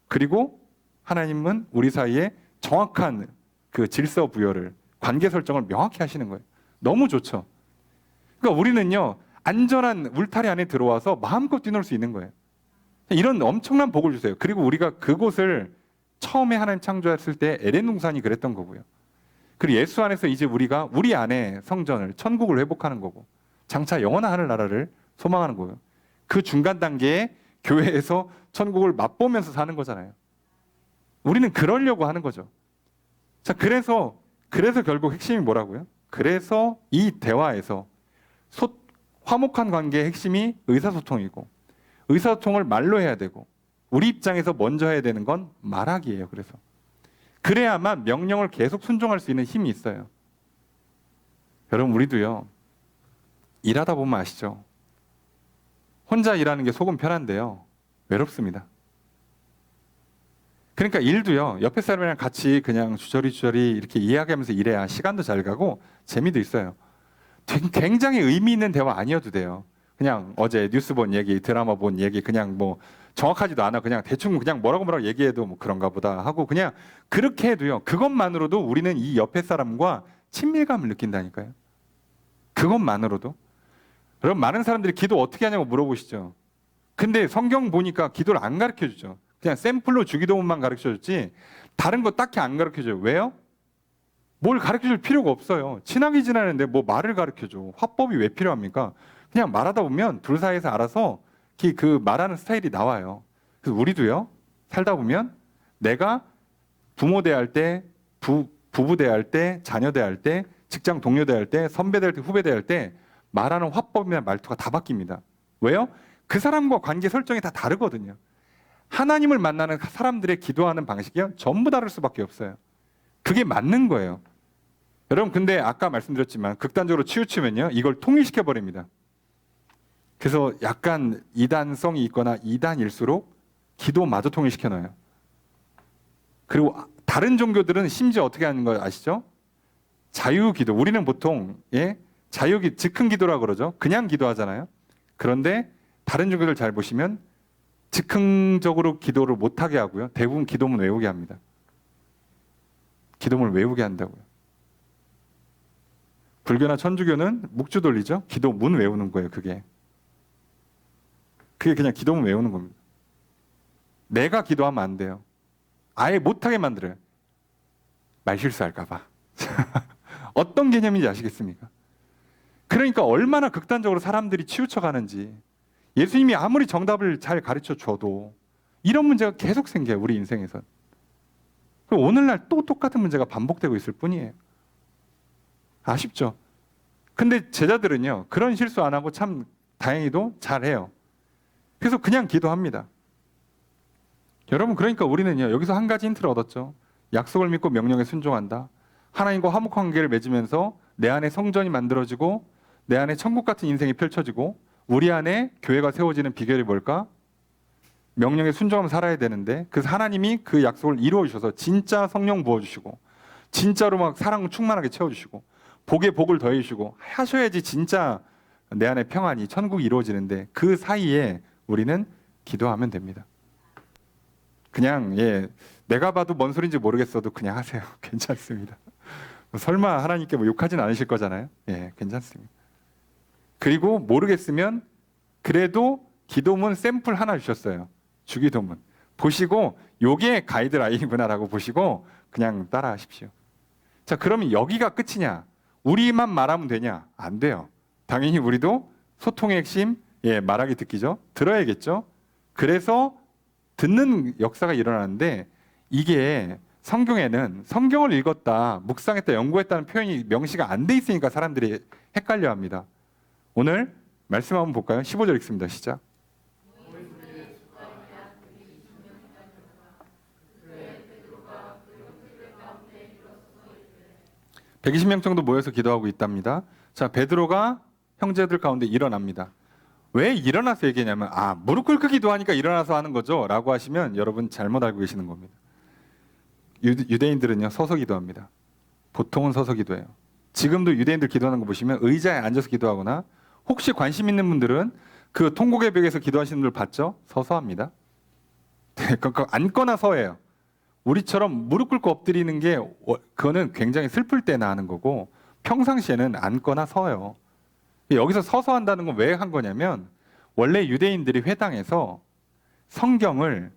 Speaker 1: 그리고 하나님은 우리 사이에 정확한 그 질서 부여를, 관계 설정을 명확히 하시는 거예요. 너무 좋죠. 그러니까 우리는요, 안전한 울타리 안에 들어와서 마음껏 뛰놀 수 있는 거예요. 이런 엄청난 복을 주세요. 그리고 우리가 그곳을 처음에 하나님 창조했을 때 에덴 동산이 그랬던 거고요. 그리고 예수 안에서 이제 우리가 우리 안에 성전을, 천국을 회복하는 거고, 장차 영원한 하늘나라를 소망하는 거예요. 그 중간 단계에 교회에서 천국을 맛보면서 사는 거잖아요. 우리는 그러려고 하는 거죠. 자, 그래서 결국 핵심이 뭐라고요? 그래서 이 대화에서 화목한 관계의 핵심이 의사소통이고, 의사소통을 말로 해야 되고, 우리 입장에서 먼저 해야 되는 건 말하기예요. 그래서 그래야만 명령을 계속 순종할 수 있는 힘이 있어요. 여러분, 우리도요, 일하다 보면 아시죠? 혼자 일하는 게 속은 편한데요, 외롭습니다. 그러니까 일도요, 옆에 사람이랑 같이 그냥 주저리 이렇게 이야기하면서 일해야 시간도 잘 가고 재미도 있어요. 굉장히 의미 있는 대화 아니어도 돼요. 그냥 어제 뉴스 본 얘기, 드라마 본 얘기, 그냥 뭐 정확하지도 않아. 그냥 대충 그냥 뭐라고 얘기해도 뭐 그런가 보다 하고 그냥 그렇게 해도요, 그것만으로도 우리는 이 옆에 사람과 친밀감을 느낀다니까요. 그것만으로도. 여러분, 많은 사람들이 기도 어떻게 하냐고 물어보시죠. 근데 성경 보니까 기도를 안 가르쳐 주죠. 그냥 샘플로 주기도문만 가르쳐 줬지 다른 거 딱히 안 가르쳐 줘요. 왜요? 뭘 가르쳐 줄 필요가 없어요. 친하게 지내는데 뭐 말을 가르쳐 줘. 화법이 왜 필요합니까? 그냥 말하다 보면 둘 사이에서 알아서 그 말하는 스타일이 나와요. 그래서 우리도요, 살다 보면 내가 부모 대할 때, 부부 대할 때, 자녀 대할 때, 직장 동료 대할 때, 선배 대할 때, 후배 대할 때 말하는 화법이나 말투가 다 바뀝니다. 왜요? 그 사람과 관계 설정이 다 다르거든요. 하나님을 만나는 사람들의 기도하는 방식이요, 전부 다를 수밖에 없어요. 그게 맞는 거예요. 여러분, 근데 아까 말씀드렸지만 극단적으로 치우치면요, 이걸 통일시켜 버립니다. 그래서 약간 이단성이 있거나 이단일수록 기도마저 통일시켜 놔요. 그리고 다른 종교들은 심지어 어떻게 하는 거 아시죠? 자유기도. 우리는 보통 즉흥 기도라 그러죠. 그냥 기도하잖아요. 그런데 다른 종교들 잘 보시면 즉흥적으로 기도를 못하게 하고요, 대부분 기도문 외우게 합니다. 기도문을 외우게 한다고요. 불교나 천주교는 묵주 돌리죠. 기도문 외우는 거예요. 그게 그냥 기도문 외우는 겁니다. 내가 기도하면 안 돼요. 아예 못하게 만들어요. 말 실수할까 봐. 어떤 개념인지 아시겠습니까? 그러니까 얼마나 극단적으로 사람들이 치우쳐 가는지. 예수님이 아무리 정답을 잘 가르쳐 줘도 이런 문제가 계속 생겨요, 우리 인생에서. 오늘날 또 똑같은 문제가 반복되고 있을 뿐이에요. 아쉽죠? 근데 제자들은요, 그런 실수 안 하고 참 다행히도 잘해요. 그래서 그냥 기도합니다. 여러분, 그러니까 우리는요, 여기서 한 가지 힌트를 얻었죠. 약속을 믿고 명령에 순종한다. 하나님과 화목한 관계를 맺으면서 내 안에 성전이 만들어지고 내 안에 천국 같은 인생이 펼쳐지고 우리 안에 교회가 세워지는 비결이 뭘까? 명령에 순종하면 살아야 되는데, 그래서 하나님이 그 약속을 이루어 주셔서 진짜 성령 부어주시고 진짜로 막 사랑 충만하게 채워주시고 복에 복을 더해주시고 하셔야지 진짜 내 안에 평안이, 천국이 이루어지는데, 그 사이에 우리는 기도하면 됩니다. 그냥 내가 봐도 뭔 소리인지 모르겠어도 그냥 하세요. 괜찮습니다. 설마 하나님께 뭐 욕하진 않으실 거잖아요. 괜찮습니다. 그리고 모르겠으면 그래도 기도문 샘플 하나 주셨어요. 주기도문. 보시고 요게 가이드라인이구나라고 보시고 그냥 따라 하십시오. 자, 그러면 여기가 끝이냐? 우리만 말하면 되냐? 안 돼요. 당연히 우리도 소통의 핵심, 말하기 듣기죠. 들어야겠죠. 그래서 듣는 역사가 일어나는데, 이게 성경에는 성경을 읽었다, 묵상했다, 연구했다는 표현이 명시가 안 돼 있으니까 사람들이 헷갈려합니다. 오늘 말씀 한번 볼까요? 15절 읽습니다. 시작. 120명 정도 모여서 기도하고 있답니다. 자, 베드로가 형제들 가운데 일어납니다. 왜 일어나서 얘기하냐면, 무릎 꿇고 기도하니까 일어나서 하는 거죠 라고 하시면 여러분 잘못 알고 계시는 겁니다. 유대인들은요 서서 기도합니다. 보통은 서서 기도해요. 지금도 유대인들 기도하는 거 보시면 의자에 앉아서 기도하거나 혹시 관심 있는 분들은 그 통곡의 벽에서 기도하시는 분들 봤죠? 서서 합니다. 그러니까 앉거나 서예요. 우리처럼 무릎 꿇고 엎드리는 게 그거는 굉장히 슬플 때나 하는 거고 평상시에는 앉거나 서요. 여기서 서서 한다는 건 왜 한 거냐면 원래 유대인들이 회당에서 성경을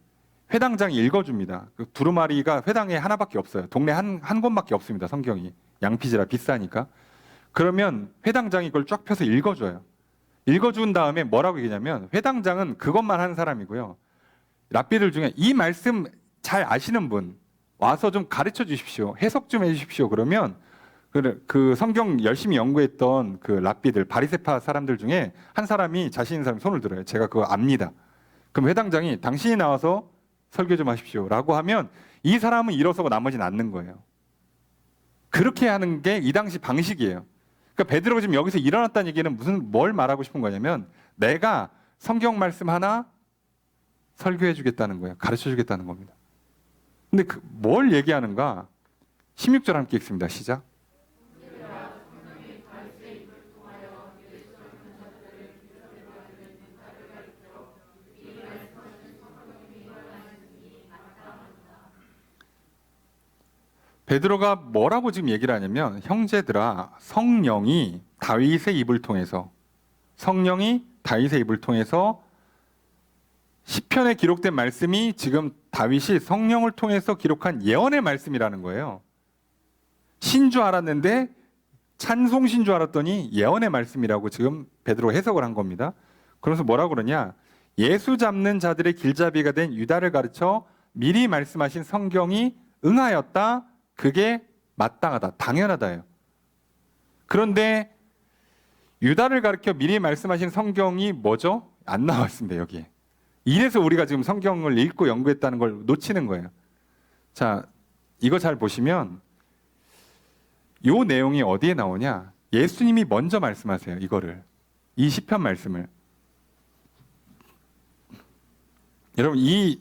Speaker 1: 회당장이 읽어줍니다. 그 두루마리가 회당에 하나밖에 없어요. 동네 한 권밖에 없습니다. 성경이 양피지라 비싸니까. 그러면 회당장이 그걸 쫙 펴서 읽어줘요. 읽어준 다음에 뭐라고 얘기냐면 회당장은 그것만 하는 사람이고요. 랍비들 중에 이 말씀 잘 아시는 분 와서 좀 가르쳐 주십시오. 해석 좀 해주십시오. 그러면 그 성경 열심히 연구했던 그 랍비들 바리새파 사람들 중에 한 사람이 자신 있는 사람이 손을 들어요. 제가 그거 압니다. 그럼 회당장이 당신이 나와서 설교 좀 하십시오라고 하면 이 사람은 일어서고 나머지는 앉는 거예요. 그렇게 하는 게 이 당시 방식이에요. 그러니까 베드로가 지금 여기서 일어났다는 얘기는 뭘 말하고 싶은 거냐면 내가 성경 말씀 하나 설교해 주겠다는 거예요. 가르쳐 주겠다는 겁니다. 근데 뭘 얘기하는가? 16절 함께 읽습니다. 시작. 베드로가 뭐라고 지금 얘기를 하냐면 형제들아 성령이 다윗의 입을 통해서 시편에 기록된 말씀이 지금 다윗이 성령을 통해서 기록한 예언의 말씀이라는 거예요. 신 줄 알았는데 찬송신 줄 알았더니 예언의 말씀이라고 지금 베드로가 해석을 한 겁니다. 그래서 뭐라고 그러냐? 예수 잡는 자들의 길잡이가 된 유다를 가르쳐 미리 말씀하신 성경이 응하였다. 그게 마땅하다, 당연하다예요. 그런데 유다를 가르쳐 미리 말씀하신 성경이 뭐죠? 안 나왔습니다, 여기에. 이래서 우리가 지금 성경을 읽고 연구했다는 걸 놓치는 거예요. 자, 이거 잘 보시면 요 내용이 어디에 나오냐? 예수님이 먼저 말씀하세요, 이거를. 이 시편 말씀을. 여러분, 이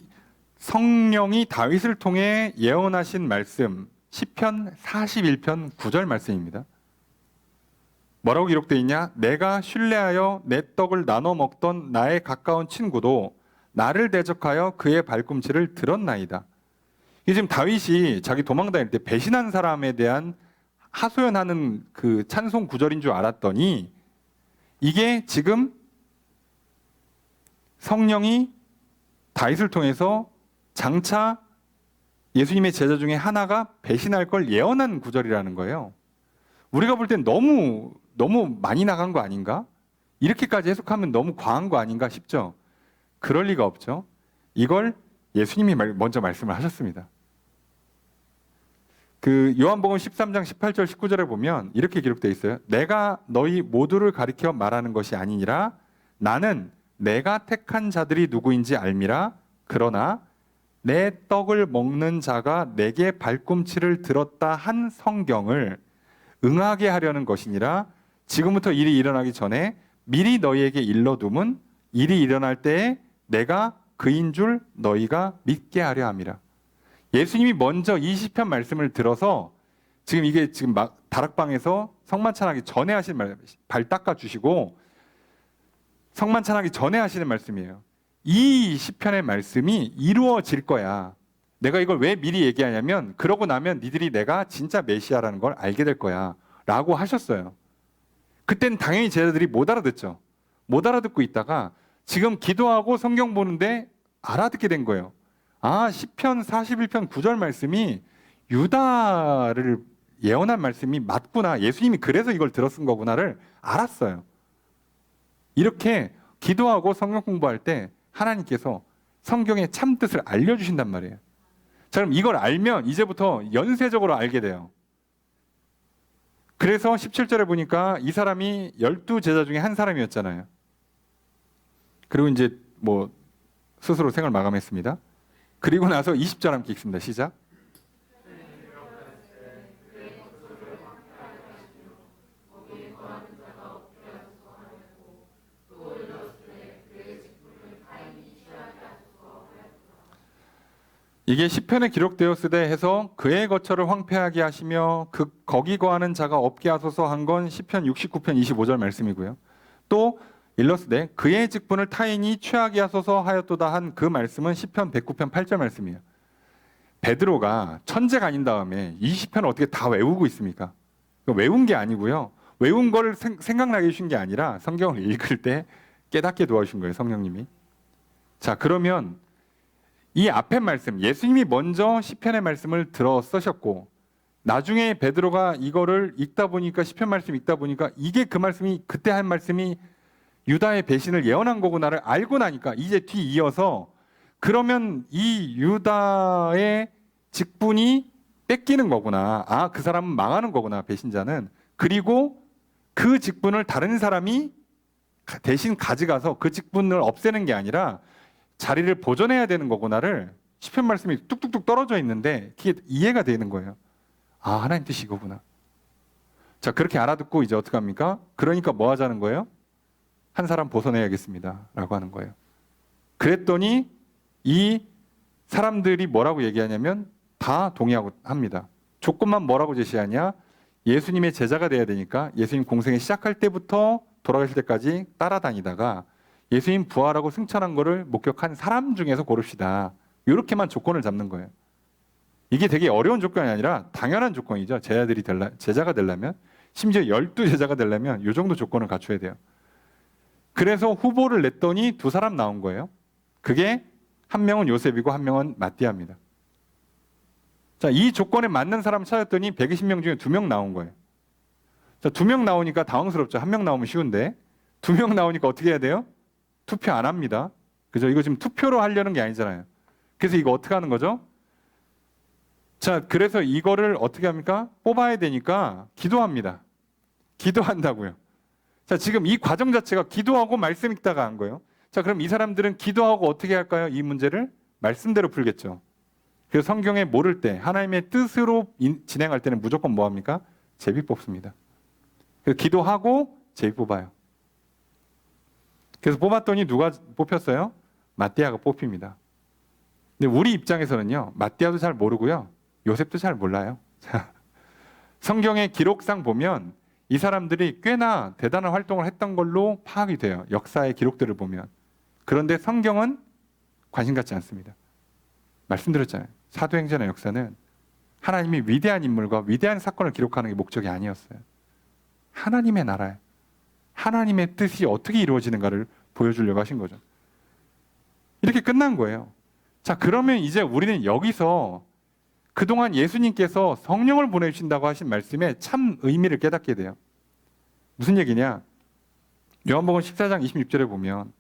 Speaker 1: 성령이 다윗을 통해 예언하신 말씀 시편 41편 9절 말씀입니다. 뭐라고 기록되어 있냐? 내가 신뢰하여 내 떡을 나눠 먹던 나의 가까운 친구도 나를 대적하여 그의 발꿈치를 들었나이다. 이게 지금 다윗이 자기 도망 다닐 때 배신한 사람에 대한 하소연하는 그 찬송 구절인 줄 알았더니 이게 지금 성령이 다윗을 통해서 장차 예수님의 제자 중에 하나가 배신할 걸 예언한 구절이라는 거예요. 우리가 볼 땐 너무 많이 나간 거 아닌가? 이렇게까지 해석하면 너무 과한 거 아닌가 싶죠? 그럴 리가 없죠. 이걸 예수님이 먼저 말씀을 하셨습니다. 그 요한복음 13장 18절 19절에 보면 이렇게 기록되어 있어요. 내가 너희 모두를 가리켜 말하는 것이 아니니라. 나는 내가 택한 자들이 누구인지 알미라. 그러나 내 떡을 먹는 자가 내게 발꿈치를 들었다 한 성경을 응하게 하려는 것이니라. 지금부터 일이 일어나기 전에 미리 너희에게 일러둠은 일이 일어날 때에 내가 그인 줄 너희가 믿게 하려 함이라. 예수님이 먼저 이 시편 말씀을 들어서 지금 이게 지금 막 다락방에서 성만찬하기 전에 하신 말, 발 닦아 주시고 성만찬하기 전에 하시는 말씀이에요. 이 시편의 말씀이 이루어질 거야. 내가 이걸 왜 미리 얘기하냐면 그러고 나면 니들이 내가 진짜 메시아라는 걸 알게 될 거야 라고 하셨어요. 그땐 당연히 제자들이 못 알아듣죠. 못 알아듣고 있다가 지금 기도하고 성경 보는데 알아듣게 된 거예요. 아, 시편 41편 9절 말씀이 유다를 예언한 말씀이 맞구나. 예수님이 그래서 이걸 들었은 거구나를 알았어요. 이렇게 기도하고 성경 공부할 때 하나님께서 성경의 참뜻을 알려주신단 말이에요. 자, 그럼 이걸 알면 이제부터 연쇄적으로 알게 돼요. 그래서 17절에 보니까 이 사람이 12제자 중에 한 사람이었잖아요. 그리고 이제 뭐 스스로 생을 마감했습니다. 그리고 나서 20절 함께 읽습니다. 시작. 이게 시편에 기록되었으되 해서 그의 거처를 황폐하게 하시며 거기 거하는 자가 없게 하소서 한 건 시편 69편 25절 말씀이고요. 또 일러스되 그의 직분을 타인이 취하게 하소서 하였도다 한 그 말씀은 시편 109편 8절 말씀이에요. 베드로가 천재가 아닌 다음에 이 시편을 어떻게 다 외우고 있습니까? 외운 게 아니고요. 외운 걸 생각나게 해주신 게 아니라 성경을 읽을 때 깨닫게 도와주신 거예요, 성령님이. 자, 그러면 이 앞에 말씀, 예수님이 먼저 시편의 말씀을 들어 쓰셨고 나중에 베드로가 이거를 읽다 보니까 시편 말씀 읽다 보니까 이게 그 말씀이 그때 한 말씀이 유다의 배신을 예언한 거구나를 알고 나니까 이제 뒤이어서 그러면 이 유다의 직분이 뺏기는 거구나. 아, 그 사람은 망하는 거구나, 배신자는. 그리고 그 직분을 다른 사람이 대신 가져가서 그 직분을 없애는 게 아니라 자리를 보존해야 되는 거구나를 시편 말씀이 뚝뚝뚝 떨어져 있는데 그게 이해가 되는 거예요. 아, 하나님 뜻이 이거구나. 자, 그렇게 알아듣고 이제 어떻게 합니까? 그러니까 뭐 하자는 거예요? 한 사람 벗어내야겠습니다 라고 하는 거예요. 그랬더니 이 사람들이 뭐라고 얘기하냐면 다 동의하고 합니다. 조건만 뭐라고 제시하냐? 예수님의 제자가 돼야 되니까 예수님 공생에 시작할 때부터 돌아가실 때까지 따라다니다가 예수님 부활하고 승천한 거를 목격한 사람 중에서 고릅시다. 이렇게만 조건을 잡는 거예요. 이게 되게 어려운 조건이 아니라 당연한 조건이죠. 제자가 되려면, 심지어 12제자가 되려면 이 정도 조건을 갖춰야 돼요. 그래서 후보를 냈더니 두 사람 나온 거예요. 그게 한 명은 요셉이고 한 명은 마띠아입니다. 자, 이 조건에 맞는 사람 찾았더니 120명 중에 2명 나온 거예요. 자, 2명 나오니까 당황스럽죠. 1명 나오면 쉬운데 2명 나오니까 어떻게 해야 돼요? 투표 안 합니다. 그죠? 이거 지금 투표로 하려는 게 아니잖아요. 그래서 이거 어떻게 하는 거죠? 자, 그래서 이거를 어떻게 합니까? 뽑아야 되니까 기도합니다. 기도한다고요. 자, 지금 이 과정 자체가 기도하고 말씀 읽다가 한 거예요. 자, 그럼 이 사람들은 기도하고 어떻게 할까요? 이 문제를 말씀대로 풀겠죠. 그래서 성경에 모를 때 하나님의 뜻으로 진행할 때는 무조건 뭐 합니까? 제비 뽑습니다. 그래서 기도하고 제비 뽑아요. 그래서 뽑았더니 누가 뽑혔어요? 마띠아가 뽑힙니다. 근데 우리 입장에서는요, 마띠아도 잘 모르고요, 요셉도 잘 몰라요. 성경의 기록상 보면 이 사람들이 꽤나 대단한 활동을 했던 걸로 파악이 돼요. 역사의 기록들을 보면. 그런데 성경은 관심 갖지 않습니다. 말씀드렸잖아요. 사도행전의 역사는 하나님이 위대한 인물과 위대한 사건을 기록하는 게 목적이 아니었어요. 하나님의 나라예요. 하나님의 뜻이 어떻게 이루어지는가를 보여주려고 하신 거죠. 이렇게 끝난 거예요. 자, 그러면 이제 우리는 여기서 그동안 예수님께서 성령을 보내주신다고 하신 말씀에 참 의미를 깨닫게 돼요. 무슨 얘기냐? 요한복음 14장 26절에 보면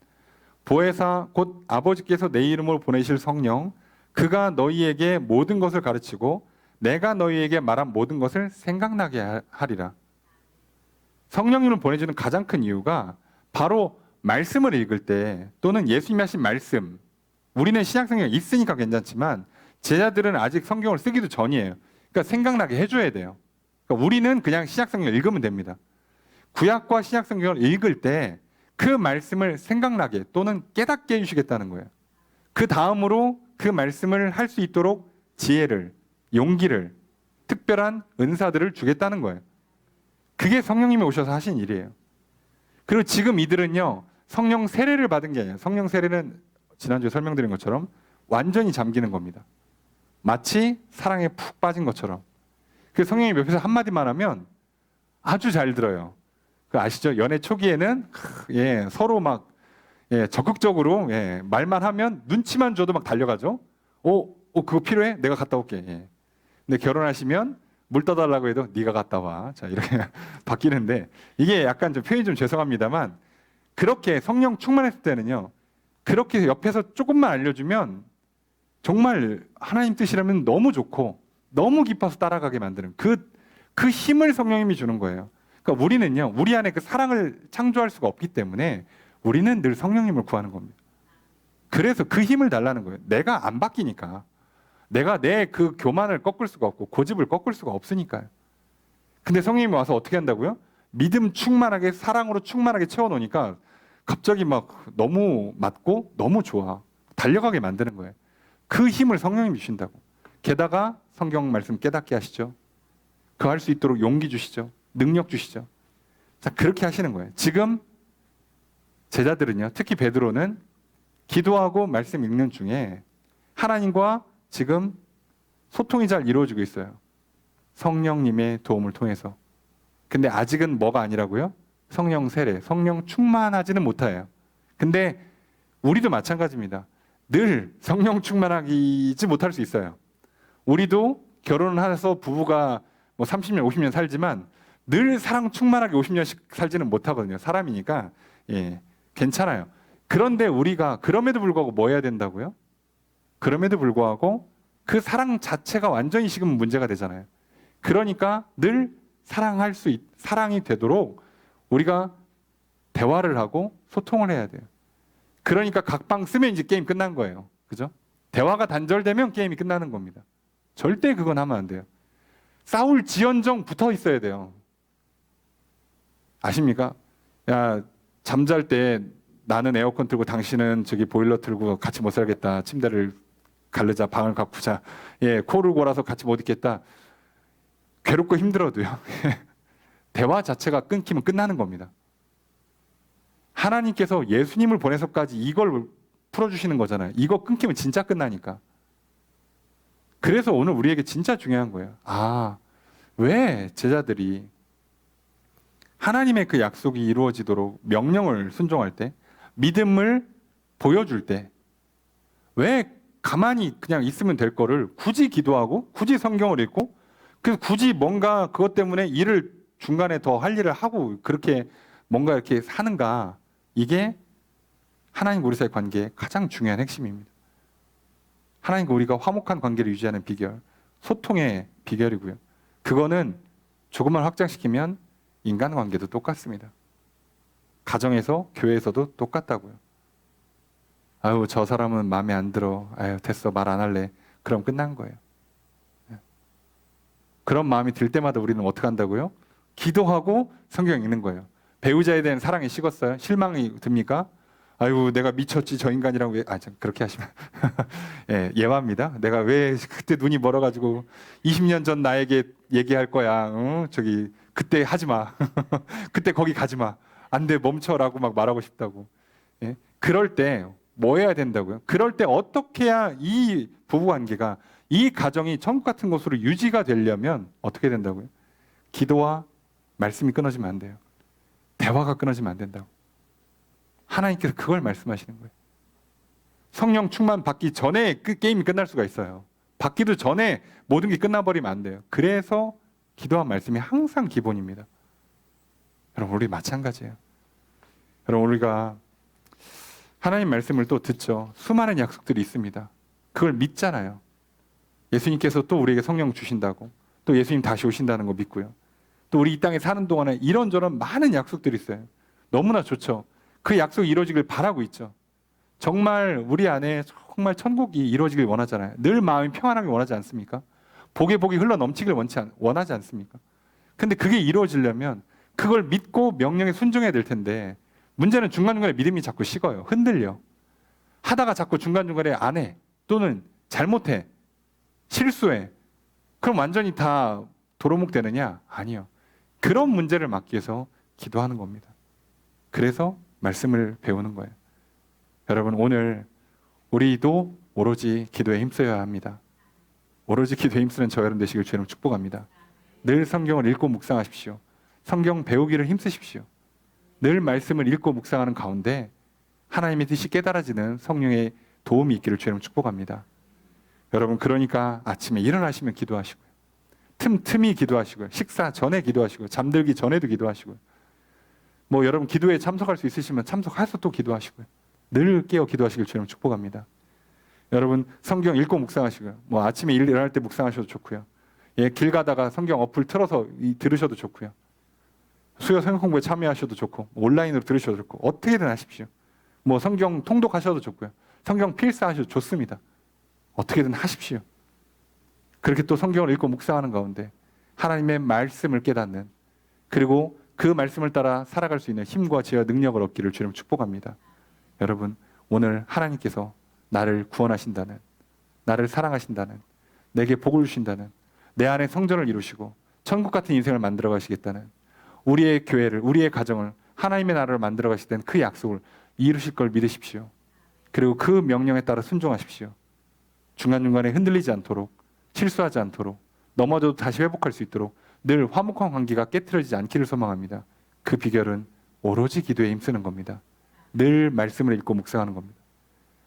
Speaker 1: 보혜사 곧 아버지께서 내 이름으로 보내실 성령 그가 너희에게 모든 것을 가르치고 내가 너희에게 말한 모든 것을 생각나게 하리라. 성령님을 보내주는 가장 큰 이유가 바로 말씀을 읽을 때 또는 예수님이 하신 말씀, 우리는 신약성경이 있으니까 괜찮지만 제자들은 아직 성경을 쓰기도 전이에요. 그러니까 생각나게 해줘야 돼요. 그러니까 우리는 그냥 신약성경을 읽으면 됩니다. 구약과 신약성경을 읽을 때 그 말씀을 생각나게 또는 깨닫게 해주시겠다는 거예요. 그 다음으로 그 말씀을 할 수 있도록 지혜를, 용기를, 특별한 은사들을 주겠다는 거예요. 그게 성령님이 오셔서 하신 일이에요. 그리고 지금 이들은요, 성령 세례를 받은 게 아니에요. 성령 세례는 지난주에 설명드린 것처럼 완전히 잠기는 겁니다. 마치 사랑에 푹 빠진 것처럼. 그 성령님 옆에서 한마디만 하면 아주 잘 들어요. 그 아시죠? 연애 초기에는 서로 막 적극적으로 말만 하면 눈치만 줘도 막 달려가죠. 그거 필요해? 내가 갔다 올게. 근데 결혼하시면 물 떠달라고 해도 네가 갔다 와. 자, 이렇게 바뀌는데 이게 약간 좀 표현이 좀 죄송합니다만 그렇게 성령 충만했을 때는요. 그렇게 옆에서 조금만 알려주면 정말 하나님 뜻이라면 너무 좋고 너무 깊어서 따라가게 만드는 그 힘을 성령님이 주는 거예요. 그러니까 우리는요, 우리 안에 그 사랑을 창조할 수가 없기 때문에 우리는 늘 성령님을 구하는 겁니다. 그래서 그 힘을 달라는 거예요. 내가 안 바뀌니까. 내가 내 그 교만을 꺾을 수가 없고 고집을 꺾을 수가 없으니까요. 근데 성령님이 와서 어떻게 한다고요? 믿음 충만하게 사랑으로 충만하게 채워놓으니까 갑자기 막 너무 맞고 너무 좋아. 달려가게 만드는 거예요. 그 힘을 성령님이 주신다고. 게다가 성경 말씀 깨닫게 하시죠. 그 할 수 있도록 용기 주시죠. 능력 주시죠. 자, 그렇게 하시는 거예요. 지금 제자들은요, 특히 베드로는 기도하고 말씀 읽는 중에 하나님과 지금 소통이 잘 이루어지고 있어요. 성령님의 도움을 통해서. 근데 아직은 뭐가 아니라고요? 성령 세례, 성령 충만하지는 못해요. 근데 우리도 마찬가지입니다. 늘 성령 충만하지 못할 수 있어요. 우리도 결혼을 해서 부부가 뭐 30년, 50년 살지만 늘 사랑 충만하게 50년씩 살지는 못하거든요. 사람이니까. 예, 괜찮아요. 그런데 우리가 그럼에도 불구하고 뭐 해야 된다고요? 그럼에도 불구하고 그 사랑 자체가 완전히 식으면 문제가 되잖아요. 그러니까 늘 사랑이 되도록 우리가 대화를 하고 소통을 해야 돼요. 그러니까 각방 쓰면 이제 게임 끝난 거예요. 그죠? 대화가 단절되면 게임이 끝나는 겁니다. 절대 그건 하면 안 돼요. 싸울지언정 붙어 있어야 돼요. 아십니까? 야, 잠잘 때 나는 에어컨 틀고 당신은 저기 보일러 틀고 같이 못 살겠다. 침대를 가르자, 방을 가꾸자. 예, 코를 골아서 같이 못 있겠다. 괴롭고 힘들어도요. 대화 자체가 끊기면 끝나는 겁니다. 하나님께서 예수님을 보내서까지 이걸 풀어주시는 거잖아요. 이거 끊기면 진짜 끝나니까. 그래서 오늘 우리에게 진짜 중요한 거예요. 아, 왜 제자들이 하나님의 그 약속이 이루어지도록 명령을 순종할 때, 믿음을 보여줄 때, 왜 가만히 그냥 있으면 될 거를 굳이 기도하고, 굳이 성경을 읽고, 그래서 굳이 뭔가 그것 때문에 일을 중간에 더 할 일을 하고 그렇게 뭔가 이렇게 사는가? 이게 하나님과 우리 사이의 관계의 가장 중요한 핵심입니다. 하나님과 우리가 화목한 관계를 유지하는 비결, 소통의 비결이고요. 그거는 조금만 확장시키면 인간관계도 똑같습니다. 가정에서, 교회에서도 똑같다고요. 아유, 저 사람은 마음에 안 들어. 아유, 됐어, 말 안 할래. 그럼 끝난 거예요. 그런 마음이 들 때마다 우리는 어떻게 한다고요? 기도하고 성경 읽는 거예요. 배우자에 대한 사랑이 식었어요? 실망이 듭니까? 아유, 내가 미쳤지, 저 인간이랑 왜, 그렇게 하시면. 예, 예화입니다. 내가 왜 그때 눈이 멀어가지고 20년 전 나에게 얘기할 거야. 그때 하지 마. 그때 거기 가지 마. 안 돼, 멈춰라고 막 말하고 싶다고. 예? 그럴 때 뭐 해야 된다고요? 그럴 때 어떻게 해야 이 부부관계가, 이 가정이 천국 같은 곳으로 유지가 되려면 어떻게 된다고요? 기도와 말씀이 끊어지면 안 돼요. 대화가 끊어지면 안 된다고. 하나님께서 그걸 말씀하시는 거예요. 성령 충만 받기 전에 그 게임이 끝날 수가 있어요. 받기도 전에 모든 게 끝나버리면 안 돼요. 그래서 기도와 말씀이 항상 기본입니다. 여러분, 우리 마찬가지예요. 여러분, 우리가 하나님 말씀을 또 듣죠. 수많은 약속들이 있습니다. 그걸 믿잖아요. 예수님께서 또 우리에게 성령 주신다고, 또 예수님 다시 오신다는 거 믿고요. 또 우리 이 땅에 사는 동안에 이런저런 많은 약속들이 있어요. 너무나 좋죠. 그 약속이 이루어지길 바라고 있죠. 정말 우리 안에 정말 천국이 이루어지길 원하잖아요. 늘 마음이 평안하게 원하지 않습니까? 복이 흘러 넘치길 원하지 않습니까? 근데 그게 이루어지려면 그걸 믿고 명령에 순종해야 될 텐데, 문제는 중간중간에 믿음이 자꾸 식어요. 흔들려. 하다가 자꾸 중간중간에 안 해. 또는 잘못해. 실수해. 그럼 완전히 다 도루묵 되느냐? 아니요. 그런 문제를 막기 위해서 기도하는 겁니다. 그래서 말씀을 배우는 거예요. 여러분, 오늘 우리도 오로지 기도에 힘써야 합니다. 오로지 기도에 힘쓰는 저 여러분 되시길 주님 축복합니다. 늘 성경을 읽고 묵상하십시오. 성경 배우기를 힘쓰십시오. 늘 말씀을 읽고 묵상하는 가운데 하나님의 뜻이 깨달아지는 성령의 도움이 있기를 주님 축복합니다. 여러분, 그러니까 아침에 일어나시면 기도하시고요. 틈틈이 기도하시고요. 식사 전에 기도하시고요. 잠들기 전에도 기도하시고요. 뭐 여러분 기도에 참석할 수 있으시면 참석해서 또 기도하시고요. 늘 깨어 기도하시길 주님 축복합니다. 여러분, 성경 읽고 묵상하시고요. 뭐 아침에 일어날 때 묵상하셔도 좋고요. 예, 길 가다가 성경 어플 틀어서 들으셔도 좋고요. 수요 성경 공부에 참여하셔도 좋고, 온라인으로 들으셔도 좋고, 어떻게든 하십시오. 뭐 성경 통독하셔도 좋고요. 성경 필사하셔도 좋습니다. 어떻게든 하십시오. 그렇게 또 성경을 읽고 묵상하는 가운데 하나님의 말씀을 깨닫는, 그리고 그 말씀을 따라 살아갈 수 있는 힘과 지혜와 능력을 얻기를 주님 축복합니다. 여러분, 오늘 하나님께서 나를 구원하신다는, 나를 사랑하신다는, 내게 복을 주신다는, 내 안에 성전을 이루시고 천국 같은 인생을 만들어 가시겠다는, 우리의 교회를, 우리의 가정을 하나님의 나라를 만들어 가시던 그 약속을 이루실 걸 믿으십시오. 그리고 그 명령에 따라 순종하십시오. 중간중간에 흔들리지 않도록, 실수하지 않도록, 넘어져도 다시 회복할 수 있도록 늘 화목한 관계가 깨트려지지 않기를 소망합니다. 그 비결은 오로지 기도에 힘쓰는 겁니다. 늘 말씀을 읽고 묵상하는 겁니다.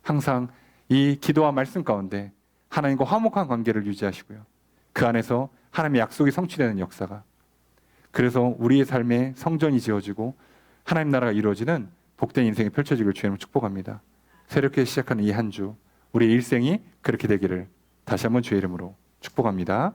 Speaker 1: 항상 이 기도와 말씀 가운데 하나님과 화목한 관계를 유지하시고요. 그 안에서 하나님의 약속이 성취되는 역사가, 그래서 우리의 삶에 성전이 지어지고 하나님 나라가 이루어지는 복된 인생이 펼쳐지길 주님을 축복합니다. 새롭게 시작하는 이 한 주, 우리의 일생이 그렇게 되기를 다시 한번 주의 이름으로 축복합니다.